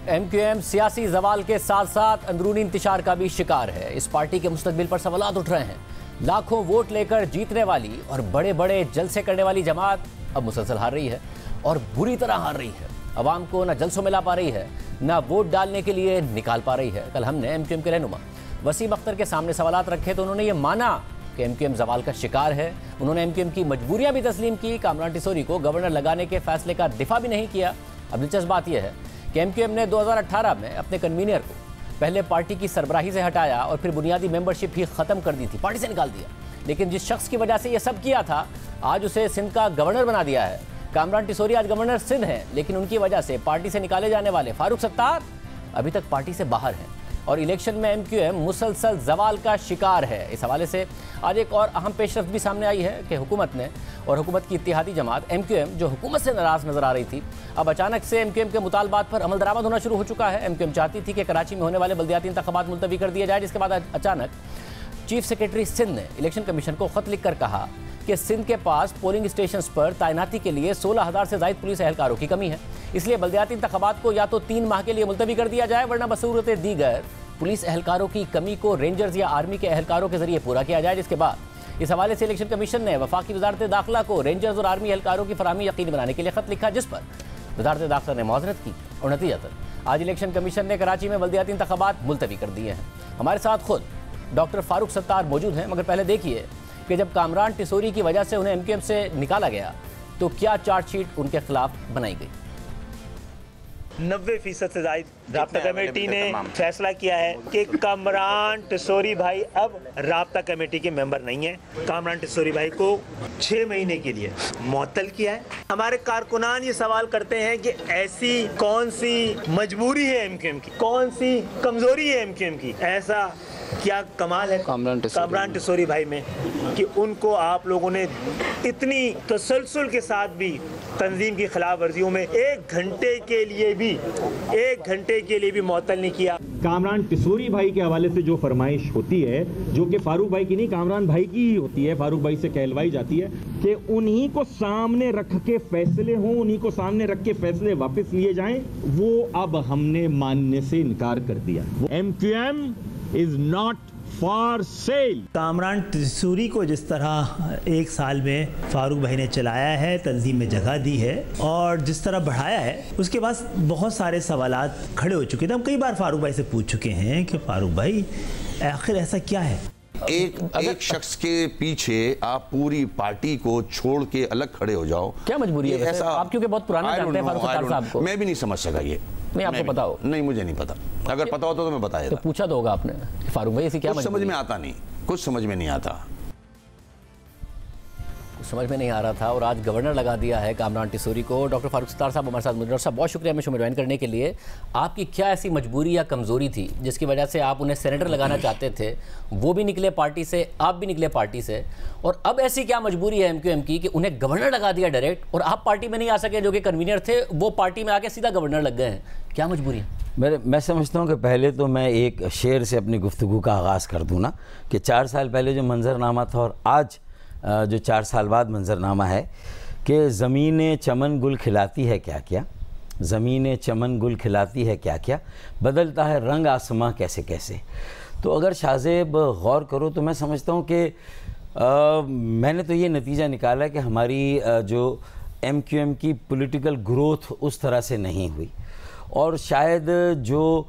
MQM सियासी जवाल के साथ साथ अंदरूनी इंतशार का भी शिकार है। इस पार्टी के मुस्तकबिल पर सवालात उठ रहे हैं। लाखों वोट लेकर जीतने वाली और बड़े बड़े जलसे करने वाली जमात अब मुसलसल हार रही है और बुरी तरह हार रही है। अवाम को न जलसों में ला पा रही है, न वोट डालने के लिए निकाल पा रही है। कल हमने MQM के रहनुमा वसीम अख्तर के सामने सवालात रखे तो उन्होंने ये माना कि MQM जवाल का शिकार है। उन्होंने MQM की मजबूरियां भी तस्लीम की। कामरान टिसोरी को गवर्नर लगाने के फैसले का दिफा भी नहीं किया। अब दिलचस्प बात यह है कि MQM ने 2018 में अपने कन्वीनर को पहले पार्टी की सरबराही से हटाया और फिर बुनियादी मेंबरशिप ही खत्म कर दी थी, पार्टी से निकाल दिया। लेकिन जिस शख्स की वजह से ये सब किया था, आज उसे सिंध का गवर्नर बना दिया है। कामरान टिसोरी आज गवर्नर सिंध हैं, लेकिन उनकी वजह से पार्टी से निकाले जाने वाले फारूक सत्तार अभी तक पार्टी से बाहर हैं और इलेक्शन में MQM मुसलसल जवाल का शिकार है। इस हवाले से आज एक और अहम पेशरफ्त भी सामने आई है कि हुकूमत ने और हुकूमत की इत्तेहादी जमात MQM, जो हुकूमत से नाराज़ नजर आ रही थी, अब अचानक से MQM के मुतालबात पर अमल दरामद होना शुरू हो चुका है। MQM चाहती थी कि कराची में होने वाले बल्दियाती इंतखाबात मुलतवी कर दिए जाए, जिसके बाद अचानक चीफ सेक्रेटरी सिंध ने इलेक्शन कमीशन को खत लिखकर कहा कि सिंध के पास पोलिंग स्टेशंस पर तैनाती के लिए 16,000 से ज़ायद पुलिस एहलकारों की कमी है। इसलिए बल्दियाती इंतखाबात को या तो 3 माह के लिए मुलतवी कर दिया जाए, वरना बसूरत दीगर पुलिस एहलकारों की कमी को रेंजर्स या आर्मी के एहलकारों के जरिए पूरा किया जाए। जिसके बाद इस हवाले से इलेक्शन कमीशन ने वफाकी वजारत दाखिला को रेंजर्स और आर्मी एहलकारों की फराहमी यकीनी बनाने के लिए खत लिखा, जिस पर वजारत दाखिला ने मुआवजत की और नतीजतन आज इलेक्शन कमीशन ने कराची में बल्दियाती इंतखाबात मुलतवी कर दिए हैं। हमारे साथ खुद डॉक्टर फारूक सत्तार मौजूद हैं, मगर पहले देखिए कि जब कामरान टिसोरी की वजह से उन्हें MQM से निकाला गया तो क्या चार्जशीट उनके खिलाफ बनाई गई। 90% से ज़ायद राब्ता कमेटी ने फैसला किया है कि कामरान टिसोरी भाई अब राब्ता कमेटी के मेंबर नहीं है। कामरान टिसोरी भाई को 6 महीने के लिए मुअत्तल किया है। हमारे कारकुनान ये सवाल करते हैं कि ऐसी कौन सी मजबूरी है MQM की, कौन सी कमजोरी है MQM की, ऐसा क्या कमाल है कामरान टिसोरी भाई में कि उनको आप लोगों ने इतनी तसलसल के साथ भी तंजीम की खिलाफ वर्जियों में 1 घंटे के लिए भी मुअत्तल नहीं किया। कामरान टिसोरी भाई के हवाले से जो फरमाइश होती है, जो कि फारूक भाई की नहीं, कामरान भाई की ही होती है, फारूक भाई से कहलवाई जाती है कि उन्हीं को सामने रख के फैसले हों, उन्हीं को सामने रख के फैसले वापस लिए जाएं, वो अब हमने मानने से इनकार कर दिया। MQM is not for sale। Kamran Tessori को जिस तरह 1 साल में फारूक भाई ने चलाया है, तंजीम में जगह दी है और जिस तरह बढ़ाया है, उसके बाद बहुत सारे सवालात खड़े हो चुके थे। हम कई बार फारूक भाई से पूछ चुके हैं कि फारूक भाई आखिर ऐसा क्या है। एक शख्स के पीछे आप पूरी पार्टी को छोड़ के अलग खड़े हो जाओ, क्या मजबूरी है ऐसा? आप क्योंकि बहुत पुराना जानते हैं फारूक सत्तार साहब को। मैं भी नहीं समझ सका ये। नहीं, आपको पता हो? नहीं, मुझे नहीं पता। अगर पता होता तो मैं बताया तो पूछा तो होगा आपने फारूक भाई, ऐसी क्या समझ में आता नहीं, कुछ समझ में नहीं आता, समझ में नहीं आ रहा था और आज गवर्नर लगा दिया है कामरान टिसोरी को। डॉक्टर फारूक सत्तार साहब हमारे साथ मौजूद। डॉक्टर साहब बहुत शुक्रिया हमें शो में ज्वाइन करने के लिए। आपकी क्या ऐसी मजबूरी या कमज़ोरी थी जिसकी वजह से आप उन्हें सेनेटर लगाना चाहते थे, वो भी निकले पार्टी से, आप भी निकले पार्टी से, और अब ऐसी क्या मजबूरी है MQM की कि उन्हें गवर्नर लगा दिया डायरेक्ट और आप पार्टी में नहीं आ सके, जो कि कन्वीनर थे वो पार्टी में आके सीधा गवर्नर लग गए हैं? क्या मजबूरी है? मैं समझता हूँ कि पहले तो मैं एक शेर से अपनी गुफ्तगू का आगाज़ कर दूँ ना, कि 4 साल पहले जो मंजरनामा था और आज जो 4 साल बाद मंजरनामा है कि ज़मीन चमन गुल खिलाती है क्या क्या, ज़मीन चमन गुल खिलाती है क्या क्या, बदलता है रंग आसमां कैसे कैसे। तो अगर शाहजेब गौर करो तो मैं समझता हूँ कि मैंने तो ये नतीजा निकाला कि हमारी जो MQM की पॉलिटिकल ग्रोथ उस तरह से नहीं हुई और शायद जो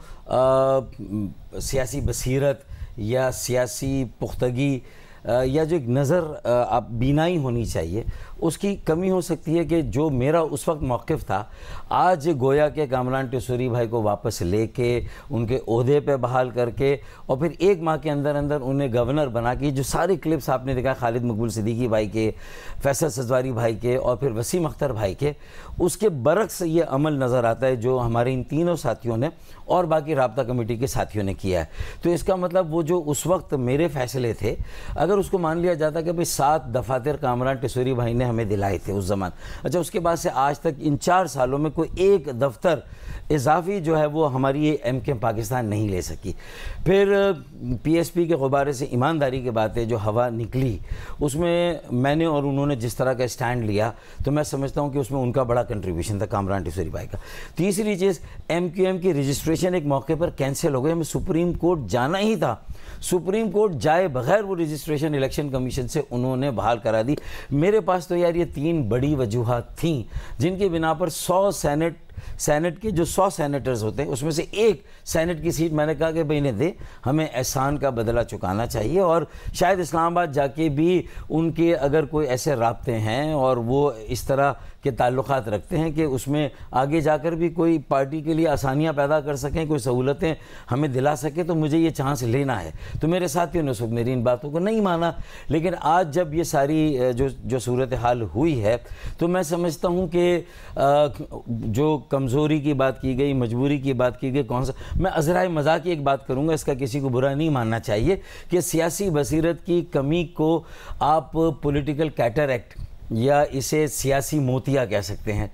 सियासी बसीरत या सियासी पुख्तगी या जो एक नज़र आप बीनाई होनी चाहिए, उसकी कमी हो सकती है कि जो मेरा उस वक्त मौक़िफ़ था, आज गोया के कामरान टिसोरी भाई को वापस लेके उनके ओहदे पे बहाल करके और फिर 1 माह के अंदर अंदर उन्हें गवर्नर बना के, जो सारे क्लिप्स आपने देखा खालिद मकबूल सिद्दीकी भाई के, फैसल सजवारी भाई के और फिर वसीम अख्तर भाई के, उसके बरक्स ये अमल नज़र आता है जो हमारे इन तीनों साथियों ने और बाकी राब्ता कमेटी के साथियों ने किया है। तो इसका मतलब वो जो उस वक्त मेरे फ़ैसले थे, अगर उसको मान लिया जाता कि भाई 7 दफातर कामरान टिसोरी भाई ने हमें दिलाए थे उस ज़मान। अच्छा, उसके बाद से आज तक इन 4 सालों में कोई एक दफ्तर इजाफी जो है वो हमारी MKM पाकिस्तान नहीं ले सकी। फिर PSP के गुब्बारे से ईमानदारी की बातें जो हवा निकली, उसमें मैंने और उन्होंने जिस तरह का स्टैंड लिया, तो मैं समझता हूँ कि उसमें उनका बड़ा कंट्रीब्यूशन था, कामरान टिसोरी भाई का। तीसरी चीज़, MQM की रजिस्ट्रेशन एक मौके पर कैंसिल हो गई, हमें सुप्रीम कोर्ट जाना ही था, सुप्रीम कोर्ट जाए बगैर वो रजिस्ट्रेशन इलेक्शन कमीशन से उन्होंने बहाल करा दी। मेरे पास तो यार ये 3 बड़ी वजूहात थीं जिनकी बिना पर 100 सेनेट के जो 100 सेनेटर्स होते हैं उसमें से एक सेनेट की सीट मैंने कहा कि भाई ने दे, हमें एहसान का बदला चुकाना चाहिए। और शायद इस्लामाबाद जाके भी उनके अगर कोई ऐसे राब्ते हैं और वो इस तरह के ताल्लुकात रखते हैं कि उसमें आगे जाकर भी कोई पार्टी के लिए आसानियां पैदा कर सकें, कोई सहूलतें हमें दिला सके, तो मुझे ये चांस लेना है। तो मेरे साथियों ने उस वक्त मेरी इन बातों को नहीं माना, लेकिन आज जब ये सारी जो सूरत हाल हुई है तो मैं समझता हूँ कि जो कमज़ोरी की बात की गई, मजबूरी की बात की गई, कौन सा, मैं अज़राए मज़ाक की एक बात करूँगा, इसका किसी को बुरा नहीं मानना चाहिए कि सियासी बसीरत की कमी को आप पॉलिटिकल कैटरैक्ट या इसे सियासी मोतिया कह सकते हैं।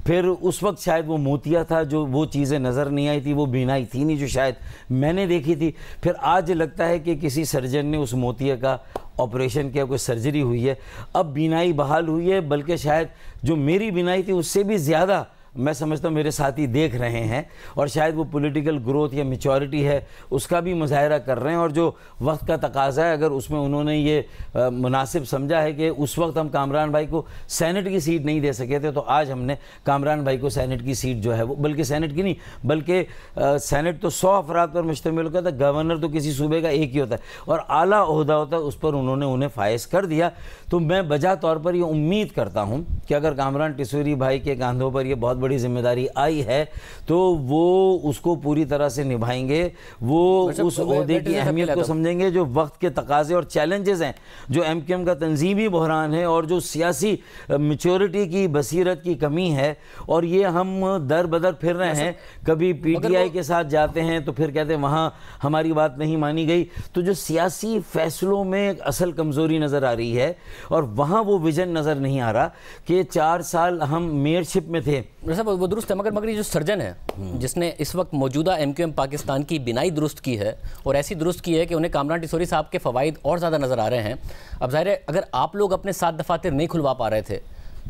फिर उस वक्त शायद वो मोतिया था, जो वो चीज़ें नज़र नहीं आई थी, वो बीनाई थी नहीं जो शायद मैंने देखी थी। फिर आज लगता है कि किसी सर्जन ने उस मोतिया का ऑपरेशन किया, कोई सर्जरी हुई है, अब बीनाई बहाल हुई है, बल्कि शायद जो मेरी बीनाई थी उससे भी ज़्यादा मैं समझता हूँ मेरे साथी देख रहे हैं, और शायद वो पॉलिटिकल ग्रोथ या मैच्योरिटी है उसका भी मुजाहरा कर रहे हैं। और जो वक्त का तकाजा है, अगर उसमें उन्होंने ये मुनासिब समझा है कि उस वक्त हम कामरान भाई को सेनेट की सीट नहीं दे सके थे, तो आज हमने कामरान भाई को सेनेट की सीट जो है वो, बल्कि सेनेट की नहीं बल्कि सेनेट तो 100 अफराद पर मुश्तमिल होता था, गवर्नर तो किसी सूबे का एक ही होता है और आला ओहदा होता है, उस पर उन्होंने उन्हें फायज कर दिया। तो मैं बजा तौर पर ये उम्मीद करता हूँ कि अगर कामरान टिसोरी भाई के कंधों पर ये बहुत बड़ी जिम्मेदारी आई है तो वो उसको पूरी तरह से निभाएंगे, वो उस ओहदे की अहमियत को समझेंगे। जो वक्त के तकाजे और चैलेंजेस हैं, जो MKM का तंजीमी बहरान है और जो सियासी मैच्योरिटी की बसीरत की कमी है, और ये हम दर बदर फिर रहे हैं, कभी PTI के साथ जाते हैं तो फिर कहते हैं वहाँ हमारी बात नहीं मानी गई। तो जो सियासी फैसलों में असल कमज़ोरी नज़र आ रही है और वहाँ वो विजन नज़र नहीं आ रहा कि 4 साल हम मेयरशिप में थे। वो दुरुस्त है, मगर ये जो सर्जन है जिसने इस वक्त मौजूदा MQM पाकिस्तान की बिनाई दुरुस्त की है और ऐसी दुरुस्त की है कि उन्हें कामरान टिसोरी साहब के फ़वाइद और ज़्यादा नज़र आ रहे हैं। अब ज़ाहिर है अगर आप लोग अपने 7 दफातर नहीं खुलवा पा रहे थे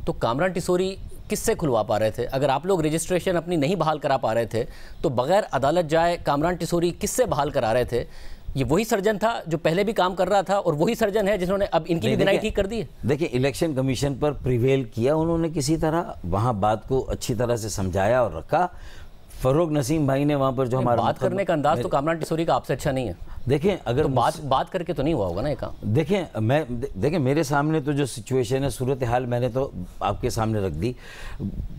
तो कामरान टिसोरी किससे खुलवा पा रहे थे? अगर आप लोग रजिस्ट्रेशन अपनी नहीं बहाल करा पा रहे थे तो बगैर अदालत जाए कामरान टिसोरी किससे बहाल करा रहे थे? ये वही सर्जन था जो पहले भी काम कर रहा था और वही सर्जन है जिन्होंने अब इनकी भी बिनाई ठीक कर दी है। देखिए, इलेक्शन कमीशन पर प्रिवेल किया उन्होंने, किसी तरह वहाँ बात को अच्छी तरह से समझाया और रखा। फरोग नसीम भाई ने वहाँ पर जो हमारा बात करने का अंदाज तो कामरान टिसोरी का आपसे अच्छा नहीं है। देखें, अगर तो बात करके तो नहीं हुआ होगा ना ये काम। देखें मेरे सामने तो जो सिचुएशन है, सूरत हाल मैंने तो आपके सामने रख दी।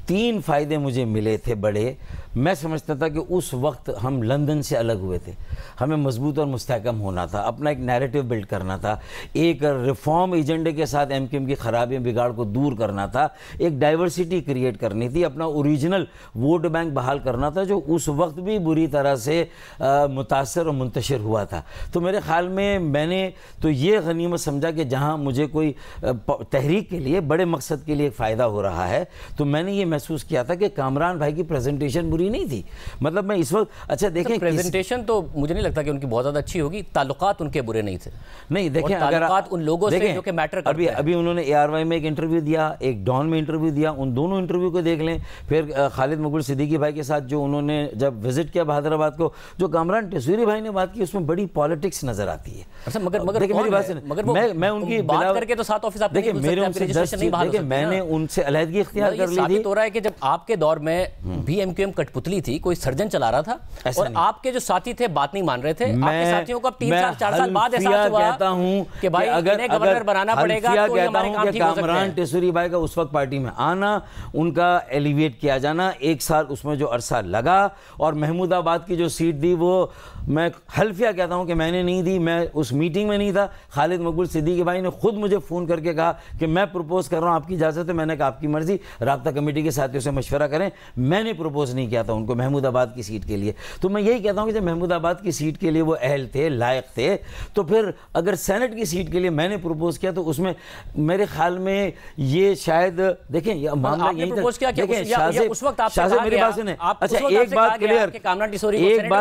3 फ़ायदे मुझे मिले थे बड़े। मैं समझता था कि उस वक्त हम लंदन से अलग हुए थे, हमें मजबूत और मुस्तहकम होना था, अपना एक नैरेटिव बिल्ड करना था, एक रिफॉर्म एजेंडे के साथ MKM की खराबियों बिगाड़ को दूर करना था, एक डाइवर्सिटी क्रिएट करनी थी, अपना ओरिजिनल वोट बैंक बहाल करना था जो उस वक्त भी बुरी तरह से मुतासर और मुंतशिर हुआ था। तो मेरे ख्याल में मैंने तो ये गनीमत समझा कि जहाँ मुझे कोई तहरीक के लिए, बड़े मकसद के लिए एक फ़ायदा हो रहा है, तो मैंने ये महसूस किया था कि कामरान भाई की प्रेजेंटेशन बुरी नहीं थी। मतलब मैं इस वक्त, अच्छा देखें, प्रेजेंटेशन तो मुझे नहीं लगता कि उनकी बहुत ज़्यादा अच्छी होगी, ताल्लुकात उनके बुरे नहीं थे। नहीं, देखें, अगर उन लोगों से जो कि मैटर करते हैं। अभी उन्होंने ARY में एक इंटरव्यू दिया, एक डॉन में इंटरव्यू दिया, उन दोनों इंटरव्यू को देख लें। फिर खालिद मकबूल सिद्दीकी भाई के साथ जो उन्होंने जब विजिट किया हैदराबाद को, जो कामरान टिसोरी भाई ने बात की, उसमें बड़ी पॉलिटिक्स नजर आती है। अच्छा, मगर मेरी बात सुनिए, मैं उनकी बात करके तो 7 ऑफिस आप देखिए, मेरे उनसे 10 देखिए, मैंने उनसे अलहदगी इख्तियार कर ली थी। साबित हो रहा है कि जब आपके दौर में भी MQM कठपुतली थी, कोई सर्जन चला रहा था और आपके जो साथी थे बात नहीं मान रहे थे। आपके साथियों को अब 3-4 साल बाद एहसास हुआ कहता हूं कि भाई इन्हें गवर्नर बनाना पड़ेगा, तो ये हमारे काम ठीक हो सकते हैं। कामरान टिसोरी भाई का उस वक्त पार्टी में आना, उनका एलिवेट किया जाना, 1 साल उसमें जो अरसा लगा, और महमूदाबाद की जो सीट दी वो मैं हल्फिया कहता हूं कि मैंने नहीं दी, मैं उस मीटिंग में नहीं था। खालिद मकबूल सिद्दीकी भाई ने खुद मुझे फ़ोन करके कहा कि मैं प्रपोज कर रहा हूं, आपकी इजाज़त है? मैंने कहा आपकी मर्ज़ी, राब्ता कमेटी के साथियों से मशवरा करें। मैंने प्रपोज नहीं किया किया था उनको महमूदाबाद की सीट के लिए। तो मैं यही कहता हूँ कि जब महमूदाबाद की सीट के लिए वो अहल थे, लायक थे, तो फिर अगर सेनेट की सीट के लिए मैंने प्रपोज किया तो उसमें मेरे ख्याल में ये शायद देखें ये मामला यही था। देखिए उस वक्त आपसे शाहज़ेब मेरी बात सुने, अच्छा एक बात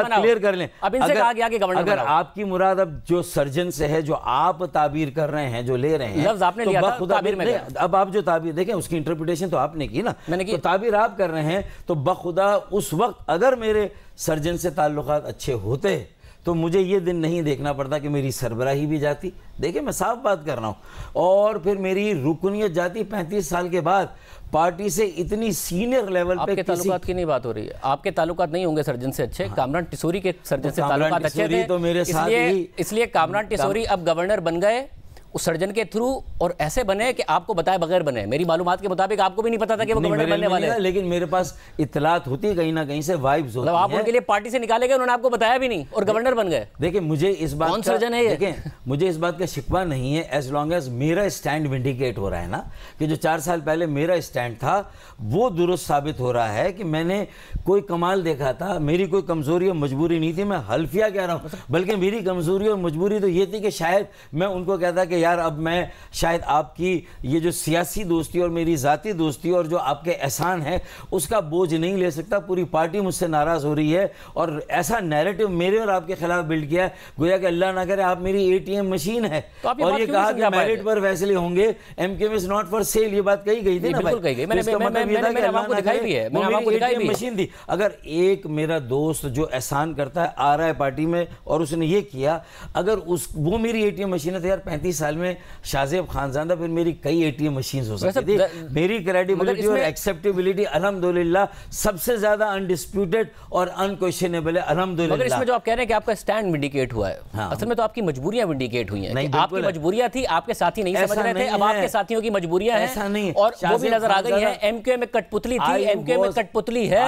क्लियर कर लें, अगर आपकी मुराद अब जो सर्जन से है, जो आप ताबीर कर रहे हैं, जो ले रहे हैं, लफ्ज़ आपने लिया था, ताबीर में गया। अब आप जो ताबीर देखें उसकी इंटरप्रिटेशन तो आपने की ना, तो ताबीर आप कर रहे हैं, तो बखुदा उस वक्त अगर मेरे सर्जन से ताल्लुकात अच्छे होते तो मुझे ये दिन नहीं देखना पड़ता कि मेरी सरबराही भी जाती। देखिए मैं साफ बात कर रहा हूँ, और फिर मेरी रुकनियत जाती 35 साल के बाद पार्टी से इतनी सीनियर लेवल पे। आपके ताल्लुकात की नहीं बात हो रही है, आपके ताल्लुकात नहीं होंगे सर्जन से अच्छे। कामरान टिसोरी के सर्जन से ताल्लुकात अच्छे थे, तो मेरे साथ इसलिए कामरान टिसोरी अब गवर्नर बन गए उस सर्जन के थ्रू, और ऐसे बने कि आपको बताए बगैर बने। मेरी मालूमात के मुताबिक आपको भी नहीं पता था कि वो गवर्नर बनने वाले हैं, लेकिन मेरे पास इतलात होती है, कहीं ना कहीं से वाइब्स होती है। आप उनके लिए पार्टी से निकाले गए, उन्होंने आपको बताया भी नहीं और गवर्नर बन गए। देखिए मुझे इस बात कौन सर्जन है ये? देखें मुझे इस बात का शिकवा नहीं है, एज लॉन्ग एज मेरा स्टैंड विंडिकेट हो रहा है ना, कि जो 4 साल पहले मेरा स्टैंड था वो दुरुस्त साबित हो रहा है कि मैंने कोई कमाल देखा था। मेरी कोई कमजोरी और मजबूरी नहीं थी, मैं हल्फिया कह रहा हूँ, बल्कि मेरी कमजोरी और मजबूरी तो ये थी कि शायद मैं उनको कहता कि यार अब मैं शायद आपकी ये जो सियासी दोस्ती और मेरी ज़ाती दोस्ती और जो आपके एहसान है उसका बोझ नहीं ले सकता। पूरी पार्टी मुझसे नाराज़ हो रही है और ऐसा नैरेटिव मेरे और आपके खिलाफ बिल्ड किया है, गोया कि अल्लाह ना करे आप मेरी ATM मशीन है, तो और ये कहा कि मेरिट पर फैसले होंगे, MKM is not for sale, ये बात कही गई थी ना भाई, मशीन थी। अगर एक मेरा दोस्त जो एहसान करता है आ रहा है पार्टी में और उसने ये किया, अगर वो मेरी ATM मशीन है तो यार 35 साल में शाहज़ेब खानज़ादा फिर मेरी कई ATM मशीन हो सकती थी। मेरी क्रेडिबिलिटी और एक्सेप्टेबिलिटी अल्हम्दुलिल्लाह सबसे ज्यादा अनडिस्प्यूटेड और अनक्वेश्चनेबल है अल्हम्दुलिल्लाह। मगर इसमें जो आप कह रहे हैं कि आपका स्टैंड विंडिकेट हुआ है, हाँ। असल में तो आपकी मजबूरियां विंडिकेट हुई हैं। नहीं, आपकी मजबूरियां थी, आपके साथी नहीं समझ रहे थे, अब आपके साथियों की मजबूरियां हैं और वो भी नजर आ गई है। MKM में कठपुतली थी, MKM में कठपुतली है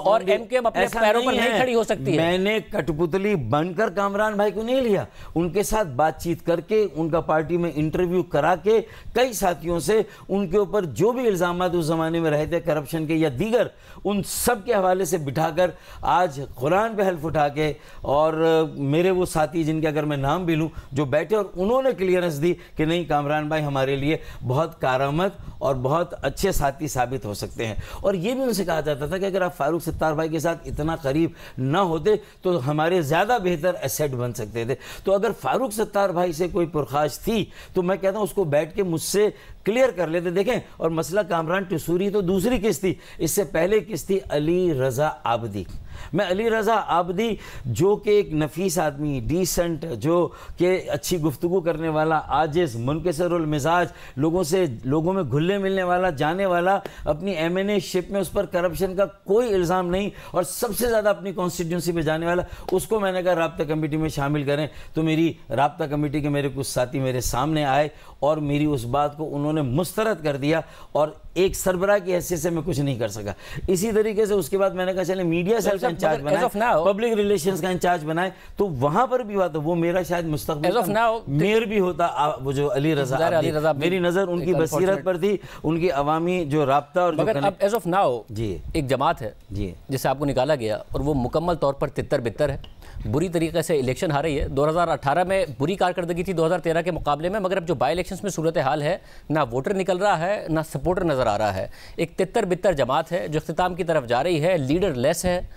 और MKM अपने पैरों पर नहीं खड़ी हो सकती है। मैंने कठपुतली बनकर कामरान भाई को नहीं लिया, उनके साथ बातचीत करके, उनका पार्टी में इंटरव्यू करा के, कई साथियों से उनके ऊपर जो भी इल्जामात उस जमाने में रहे थे करप्शन के या दीगर, उन सब के हवाले से बिठाकर आज कुरान पे हल्फ उठा के, और मेरे वो साथी जिनके अगर मैं नाम भी लूं जो बैठे और उन्होंने क्लियरेंस दी कि नहीं कामरान भाई हमारे लिए बहुत कारामद और बहुत अच्छे साथी साबित हो सकते हैं। और ये भी उनसे कहा जाता था कि अगर आप फारूक सत्तार भाई के साथ इतना करीब ना होते तो हमारे ज़्यादा बेहतर एसेट बन सकते थे। तो अगर फारूक सत्तार भाई से कोई पुरखाश थी तो मैं कहता हूँ उसको बैठ के मुझसे क्लियर कर लेते। देखें, और मसला कामरान टिसूरी तो दूसरी किस्त थी, इससे पहले किस्त थी अली रज़ा आबदी। मैं अली रज़ा आबदी जो कि एक नफीस आदमी, डिसेंट, जो कि अच्छी गुफ्तगू करने वाला, आजिज़, मुनकसरुल मिजाज, लोगों में घुलने मिलने वाला, जाने वाला, अपनी MNA शिप में उस पर करप्शन का कोई इल्ज़ाम नहीं और सबसे ज़्यादा अपनी कॉन्स्टिट्यूंसी में जाने वाला, उसको मैंने कहा राब्ता कमेटी में शामिल करें। तो मेरी राब्ता कमेटी के मेरे कुछ साथी मेरे सामने आए और मेरी उस बात को उन्होंने मुस्तरद कर दिया और एक सरबराह की हैसियत से मैं कुछ नहीं कर सका। इसी तरीके से उसके बाद मैंने कहा चले मीडिया सेल का इंचार्ज बनाए, पब्लिक रिलेशंस का इंचार्ज बनाए, तो वहां पर भी हुआ तो वो मेरा शायद मुस्तकबिल मेयर भी होता। वो जो अली रज़ा, मेरी नजर उनकी बसीरत पर थी, उनकी अवामी जो राब्ता और मगर अब एज ऑफ नाउ जी एक जमात है जी जिसे आपको निकाला गया और वो मुकम्मल तौर पर तितर बितर है, बुरी तरीके से इलेक्शन हारी है। 2018 में बुरी कारकर्दगी थी 2013 के मुकाबले में, मगर अब जो बाई इलेक्शंस में सूरत हाल है, ना वोटर निकल रहा है ना सपोर्टर नज़र आ रहा है। एक तितर बितर जमात है जो इख्तिताम की तरफ जा रही है, लीडर लेस है,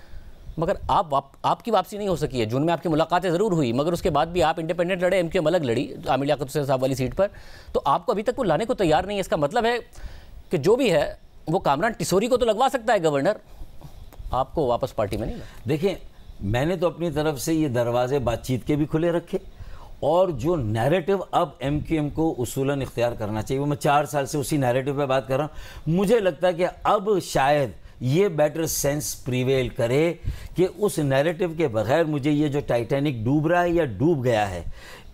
मगर आपकी वापसी नहीं हो सकी है। जून में आपकी मुलाकातें ज़रूर हुई, मगर उसके बाद भी आप इंडिपेंडेंट लड़े, MKM अलग लड़ी आमिर लियाकत हुसैन साहब वाली सीट पर, तो आपको अभी तक वो लाने को तैयार नहीं है। इसका मतलब है कि जो भी है वो कामरान टिसोरी को तो लगवा सकता है गवर्नर, आपको वापस पार्टी में नहीं। देखिए, मैंने तो अपनी तरफ से ये दरवाजे बातचीत के भी खुले रखे और जो नैरेटिव अब MKM को उसूलन इख्तियार करना चाहिए, वो मैं 4 साल से उसी नैरेटिव पे बात कर रहा हूँ। मुझे लगता है कि अब शायद ये बेटर सेंस प्रिवेल करे कि उस नैरेटिव के बगैर मुझे ये जो टाइटैनिक डूब रहा है या डूब गया है,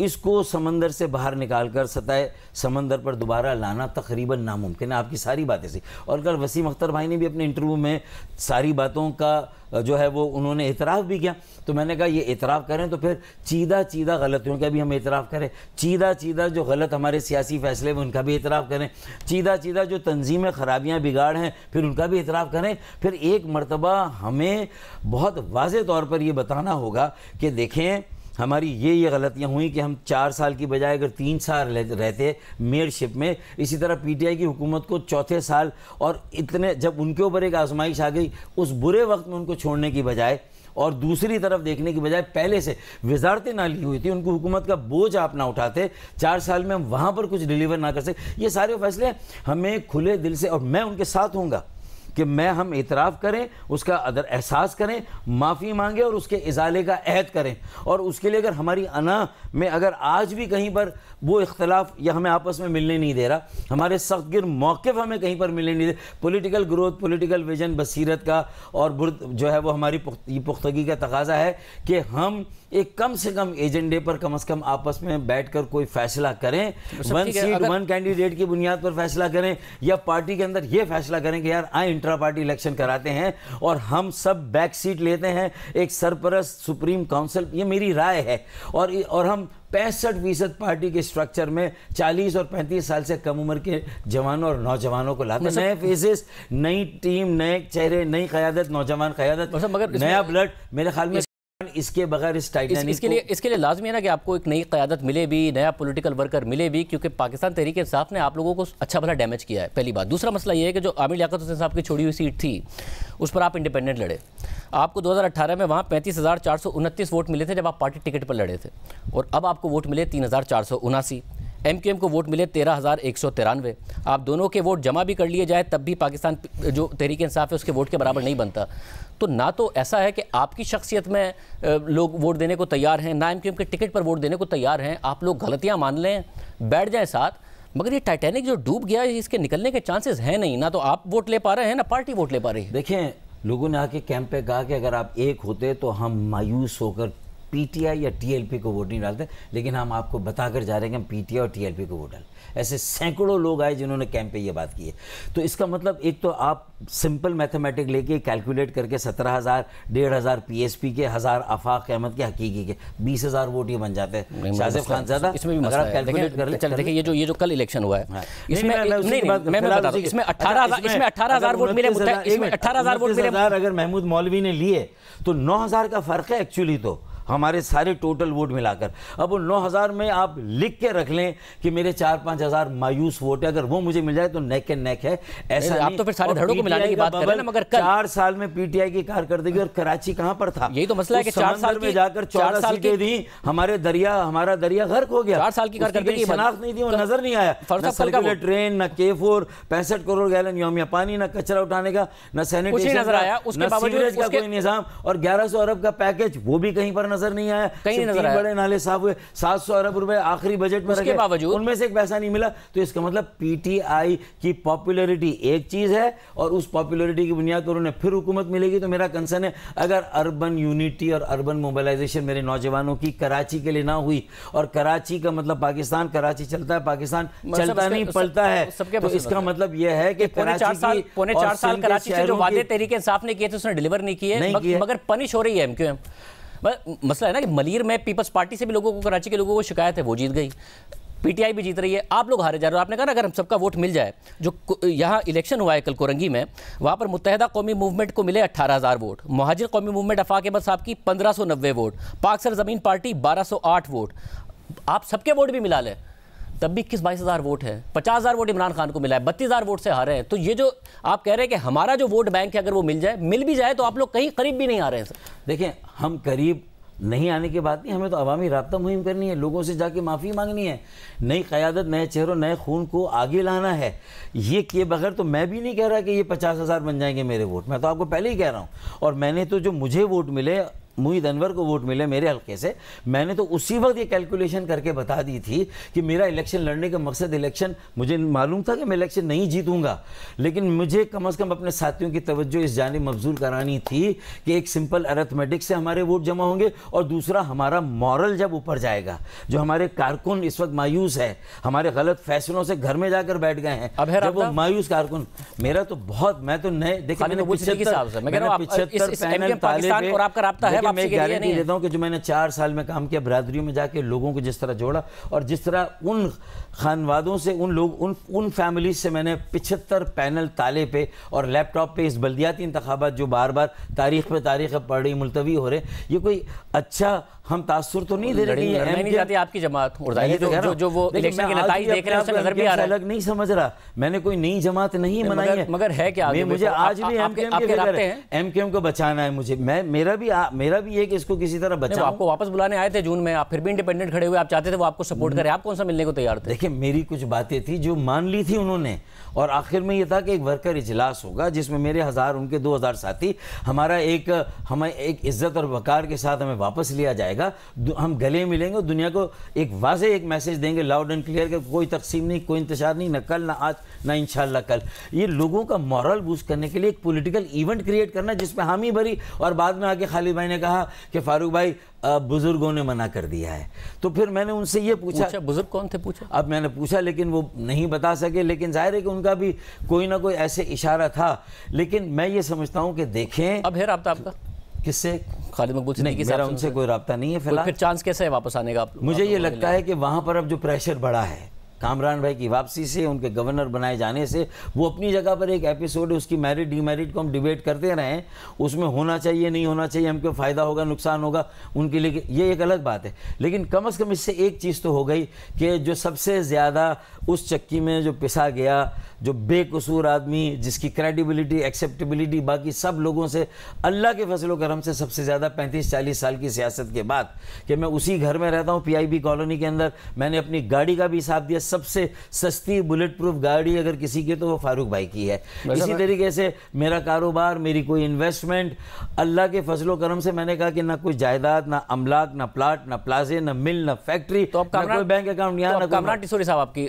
इसको समंदर से बाहर निकालकर सतह समंदर पर दोबारा लाना तकरीबन नामुमकिन है। आपकी सारी बातें सी, और कल वसीम अख्तर भाई ने भी अपने इंटरव्यू में सारी बातों का जो है वो उन्होंने इतराफ़ भी किया। तो मैंने कहा ये इतराफ़ करें तो फिर चीदा चीदा गलतियों का भी हम इतराफ़ करें, चीदा चीदा जो गलत हमारे सियासी फैसले हैं उनका भी इतराफ़ करें, चीदा चीदा जो तंजीमें ख़राबियाँ बिगाड़ हैं फिर उनका भी इतराफ़ करें। फिर एक मरतबा हमें बहुत वाज़े तौर पर ये बताना होगा कि देखें हमारी ये गलतियां हुई कि हम 4 साल की बजाय अगर 3 साल रहते मेयरशिप में, इसी तरह पीटीआई की हुकूमत को चौथे साल और इतने जब उनके ऊपर एक आजमाइश आ गई उस बुरे वक्त में उनको छोड़ने की बजाय और दूसरी तरफ देखने की बजाय पहले से वजारतें ना ली हुई थी, उनको हुकूमत का बोझ आप ना उठाते, 4 साल में हम वहाँ पर कुछ डिलीवर ना कर सके। ये सारे फैसले हमें खुले दिल से, और मैं उनके साथ हूँगा कि हम इतराफ़ करें, उसका अदर एहसास करें, माफ़ी मांगें और उसके इजाले का अहद करें। और उसके लिए अगर हमारी अना में अगर आज भी कहीं पर वो इख्तलाफ या हमें आपस में मिलने नहीं दे रहा, हमारे सख्त गिर मौक़िफ़ हमें कहीं पर मिलने नहीं दे, पॉलिटिकल ग्रोथ, पॉलिटिकल विजन, बसीरत का और जो है वो हमारी पुख्तगी का तकाजा है कि हम एक कम से कम एजेंडे पर कम से कम आपस में बैठकर कोई फैसला करें, 1 सीट 1 कैंडिडेट की बुनियाद पर फैसला करें, या पार्टी के अंदर ये फैसला करें कि यार आए इंट्रा पार्टी इलेक्शन कराते हैं और हम सब बैक सीट लेते हैं, एक सरपरस्त सुप्रीम काउंसिल, ये मेरी राय है। और हम 65% पार्टी के स्ट्रक्चर में 40 और 35 साल से कम उम्र के जवानों और नौजवानों को लाते हैं, नए फेसेस, नई टीम, नए चेहरे, नई क़यादत, नौजवान क़यादत, नया ब्लड। मेरे ख्याल में इसके बगैर इस टाइटैनिक इसके लिए लाजमी है ना कि आपको एक नई क़यादत मिले भी, नया पॉलिटिकल वर्कर मिले भी, क्योंकि पाकिस्तान तहरीक इंसाफ ने आप लोगों को अच्छा भला डैमेज किया है, पहली बात। दूसरा मसला ये है कि जो आमिर लियाकत हुसैन साहब की छोड़ी हुई सीट थी उस पर आप इंडिपेंडेंट लड़े, आपको 2018 में वहाँ 35,429 वोट मिले थे जब आप पार्टी टिकट पर लड़े थे, और अब आपको वोट मिले 3,479। MQM को वोट मिले 13,193। आप दोनों के वोट जमा भी कर लिए जाए तब भी पाकिस्तान जो तहरीक इंसाफ है उसके वोट के बराबर नहीं बनता। तो ना तो ऐसा है कि आपकी शख्सियत में लोग वोट देने को तैयार हैं, ना MQM के टिकट पर वोट देने को तैयार हैं। आप लोग गलतियां मान लें, बैठ जाएं साथ, मगर ये टाइटैनिक जो डूब गया है इसके निकलने के चांसेस हैं नहीं। ना तो आप वोट ले पा रहे हैं, ना पार्टी वोट ले पा रही है। देखें, लोगों ने आके कैंप पे कहा कि अगर आप एक होते तो हम मायूस होकर पीटीआई या टीएलपी को वोट नहीं डालते, लेकिन हम आपको बताकर जा रहे हैं कि हम पीटीआई और टीएलपी को वोट डालें। ऐसे सैकड़ों लोग आए जिन्होंने कैंप पे ये बात की है। तो इसका मतलब एक तो आप सिंपल मैथमेटिक लेके कैलकुलेट करके 17,000, 1,500 पीएसपी के, 1000 आफाक अहमद के, हकीकी के 20,000 वोट ये बन जाते हैं। शाहजेब खान ज़्यादा इसमें भी अगर आप कैलकुलेट कर चल देखिए ये जो कल इलेक्शन हुआ है इसमें मैं बता दूं इसमें 18,000 वोट मिले, इसमें 18,000 वोट मिले। अगर महमूद मौलवी ने लिए तो 9,000 का फ़र्क है एक्चुअली तो हमारे सारे टोटल वोट मिलाकर। अब वो 9,000 में आप लिख के रख लें कि मेरे 4-5 हज़ार मायूस वोट है, अगर वो मुझे मिल जाए तो नेक एंड नेक है। ऐसा आप तो फिर सारे धड़ों को मिलाने की बात कर रहे हैं, मगर 4 साल में पीटीआई की कारकर्दगी और कराची कहां पर था? यही तो मसला है कि 4 साल में जाकर 14 सीटें दी, हमारा दरिया गर्क हो गया। 4 साल की कारकर्दगी की शनाख्त नहीं थी, वो नजर नहीं आया, न सर्कुलर ट्रेन, न K4, 65 करोड़ गैलन यौमिया पानी, न कचरा उठाने का, न सैनिटेशन नजर आया, उसके बावजूद का कोई निजाम, और 1100 अरब का पैकेज वो भी कहीं पर नजर नहीं आया। बड़े नाले साफ हुए, 700 अरब रुपए आखिरी बजट में रखे, बावजूद उनमें से एक पैसा नहीं मिला। तो इसका मतलब पीटीआई की पॉपुलैरिटी एक चीज है और उस पॉपुलैरिटी की बुनियाद पर उन्हें फिर हुकूमत मिलेगी। तो मेरा कंसर्न है अगर अर्बन यूनिटी और अर्बन मोबिलाइजेशन मेरे नौजवानों की कराची के लिए ना हुई, और कराची का मतलब पाकिस्तान, कराची चलता है, पाकिस्तान चलता नहीं पलता है, तो इसका मतलब यह है कि पौने 4 साल कराची से जो वादे तहरीक इंसाफ ने किए थे उसने डिलीवर नहीं किए, मगर पनिश हो रही है MQM। मसला है ना कि मलीर में पीपल्स पार्टी से भी लोगों को, कराची के लोगों को शिकायत है, वो जीत गई, पीटीआई भी जीत रही है, आप लोग हारे जा रहे हो। आपने कहा ना अगर हम सबका वोट मिल जाए, जो यहाँ इलेक्शन हुआ है कल कोरंगी में, वहाँ पर मुत्तहिदा कौमी मूवमेंट को मिले 18,000 वोट, मुहाजिर कौमी मूवमेंट अफाक अहमद साहब की 1590 वोट, पाक सरजमीन पार्टी 1208 वोट, आप सबके वोट भी मिला लें तब भी 21-22,000 वोट है। 50,000 वोट इमरान खान को मिला है, 32,000 वोट से हारे हैं। तो ये जो आप कह रहे हैं कि हमारा जो वोट बैंक है अगर वो मिल भी जाए तो आप लोग कहीं करीब भी नहीं आ रहे हैं। देखें, हम करीब नहीं आने की बात नहीं, हमें तो अवामी राब्ता मुहिम करनी है, लोगों से जाके माफ़ी मांगनी है, नई क़यादत, नए चेहरों, नए खून को आगे लाना है। ये किए बगैर तो मैं भी नहीं कह रहा कि ये 50,000 बन जाएंगे मेरे वोट, मैं तो आपको पहले ही कह रहा हूँ। और मैंने तो जो मुझे वोट मिले मुईद अनवर को वोट मिले मेरे हल्के से, मैंने तो उसी वक्त ये कैलकुलेशन करके बता दी थी कि मेरा इलेक्शन लड़ने का मकसद इलेक्शन, मुझे मालूम था कि मैं इलेक्शन नहीं जीतूंगा, लेकिन मुझे कम से कम अपने साथियों की तवज्जो इस जानिब मबजूल करानी थी कि एक सिंपल अरिथमेटिक से हमारे वोट जमा होंगे, और दूसरा हमारा मॉरल जब ऊपर जाएगा, जो हमारे कारकुन इस वक्त मायूस है, हमारे गलत फैसलों से घर में जाकर बैठ गए हैं, जब वो मायूस कारकुन, मेरा तो बहुत, मैं तो नए देखिए मैंने 75 पैनल ताले पे, और आपका राब्ता है, मैं गारंटी देता हूं कि जो मैंने 4 साल में काम किया, बरादरियों में जाके लोगों को जिस तरह जोड़ा, और जिस तरह उन खानवादों से, उन फैमिलीज से मैंने 75 पैनल ताले पे और लैपटॉप पे इस बल्दियाती इंतखाबात जो बार बार तारीख पे तारीख पढ़ रही, मुलतवी हो रहे, ये कोई अच्छा हम तासुर तो नहीं दे रहे कि नहीं जाती आपकी जमात, जो वो इलेक्शन के नतीजे देख रहे हैं उससे नजर भी आ रहा है, अलग नहीं समझ रहा, मैंने कोई नई जमात नहीं बनाई है, मगर है क्या, मुझे आज भी एमकेएम को बचाना है, मुझे मेरा भी है कि इसको किसी तरह बचाओ। आपको वापस बुलाने आए थे जून में, आप फिर भी इंडिपेंडेंट खड़े हुए, आप चाहते थे वो आपको सपोर्ट करे, आप कौन सा मिलने को तैयार थे? देखिए मेरी कुछ बातें थी जो मान ली थी उन्होंने, और आखिर में ये था कि एक वर्कर इजलास होगा जिसमें मेरे 1000 उनके 2000 साथी, हमें एक इज्जत और वकार के साथ हमें वापस लिया जाएगा, हम गले मिलेंगे और दुनिया को एक वाज़ेह एक मैसेज देंगे लाउड एंड क्लियर कि कोई तकसीम नहीं, कोई इंतशार नहीं, न कल ना आज ना इंशाल्लाह कल। ये लोगों का मॉरल बूस्ट करने के लिए एक पॉलिटिकल इवेंट क्रिएट करना जिसमें हामी भरी, और बाद में आके खालिद भाई ने कहा कि फारूक भाई बुजुर्गों ने मना कर दिया है, तो फिर मैंने उनसे ये पूछा बुजुर्ग कौन थे पूछा? अब मैंने पूछा लेकिन वो नहीं बता सके, लेकिन जाहिर है कि उनका भी कोई ना कोई ऐसे इशारा था, लेकिन मैं ये समझता हूँ कि देखें अब है राब्ता आपका किससे? खालिद मकबूल सिद्दीकी मेरा उनसे कोई राब्ता नहीं है फिलहाल। फिर चांस कैसे है वापस आने का? मुझे ये लगता है कि वहाँ पर अब जो प्रेशर बढ़ा है कामरान भाई की वापसी से, उनके गवर्नर बनाए जाने से, वो अपनी जगह पर एक एपिसोड है, उसकी मैरिट डीमेरिट को हम डिबेट करते रहें, उसमें होना चाहिए नहीं होना चाहिए, हमको फ़ायदा होगा नुकसान होगा उनके लिए, ये एक अलग बात है, लेकिन कम से कम इससे एक चीज़ तो हो गई कि जो सबसे ज़्यादा उस चक्की में जो पिसा गया, जो बेकसूर आदमी जिसकी क्रेडिबिलिटी एक्सेप्टेबिलिटी बाकी सब लोगों से, अल्लाह के फजल करम से सबसे ज़्यादा 35-40 साल की सियासत के बाद कि मैं उसी घर में रहता हूँ PIB कॉलोनी के अंदर, मैंने अपनी गाड़ी का भी हिसाब दिया, सबसे सस्ती बुलेट प्रूफ गाड़ी अगर किसी की तो वो फारूक भाई की है। इसी तरीके से मेरा कारोबार, मेरी कोई इन्वेस्टमेंट, अल्लाह के फजल करम से मैंने कहा कि ना कोई जायदाद, ना अमलाक, ना प्लाट, ना प्लाजे, ना मिल, ना फैक्ट्री, तो ना कोई बैंक अकाउंट, यहाँ कामरान टिसोरी साहब आपकी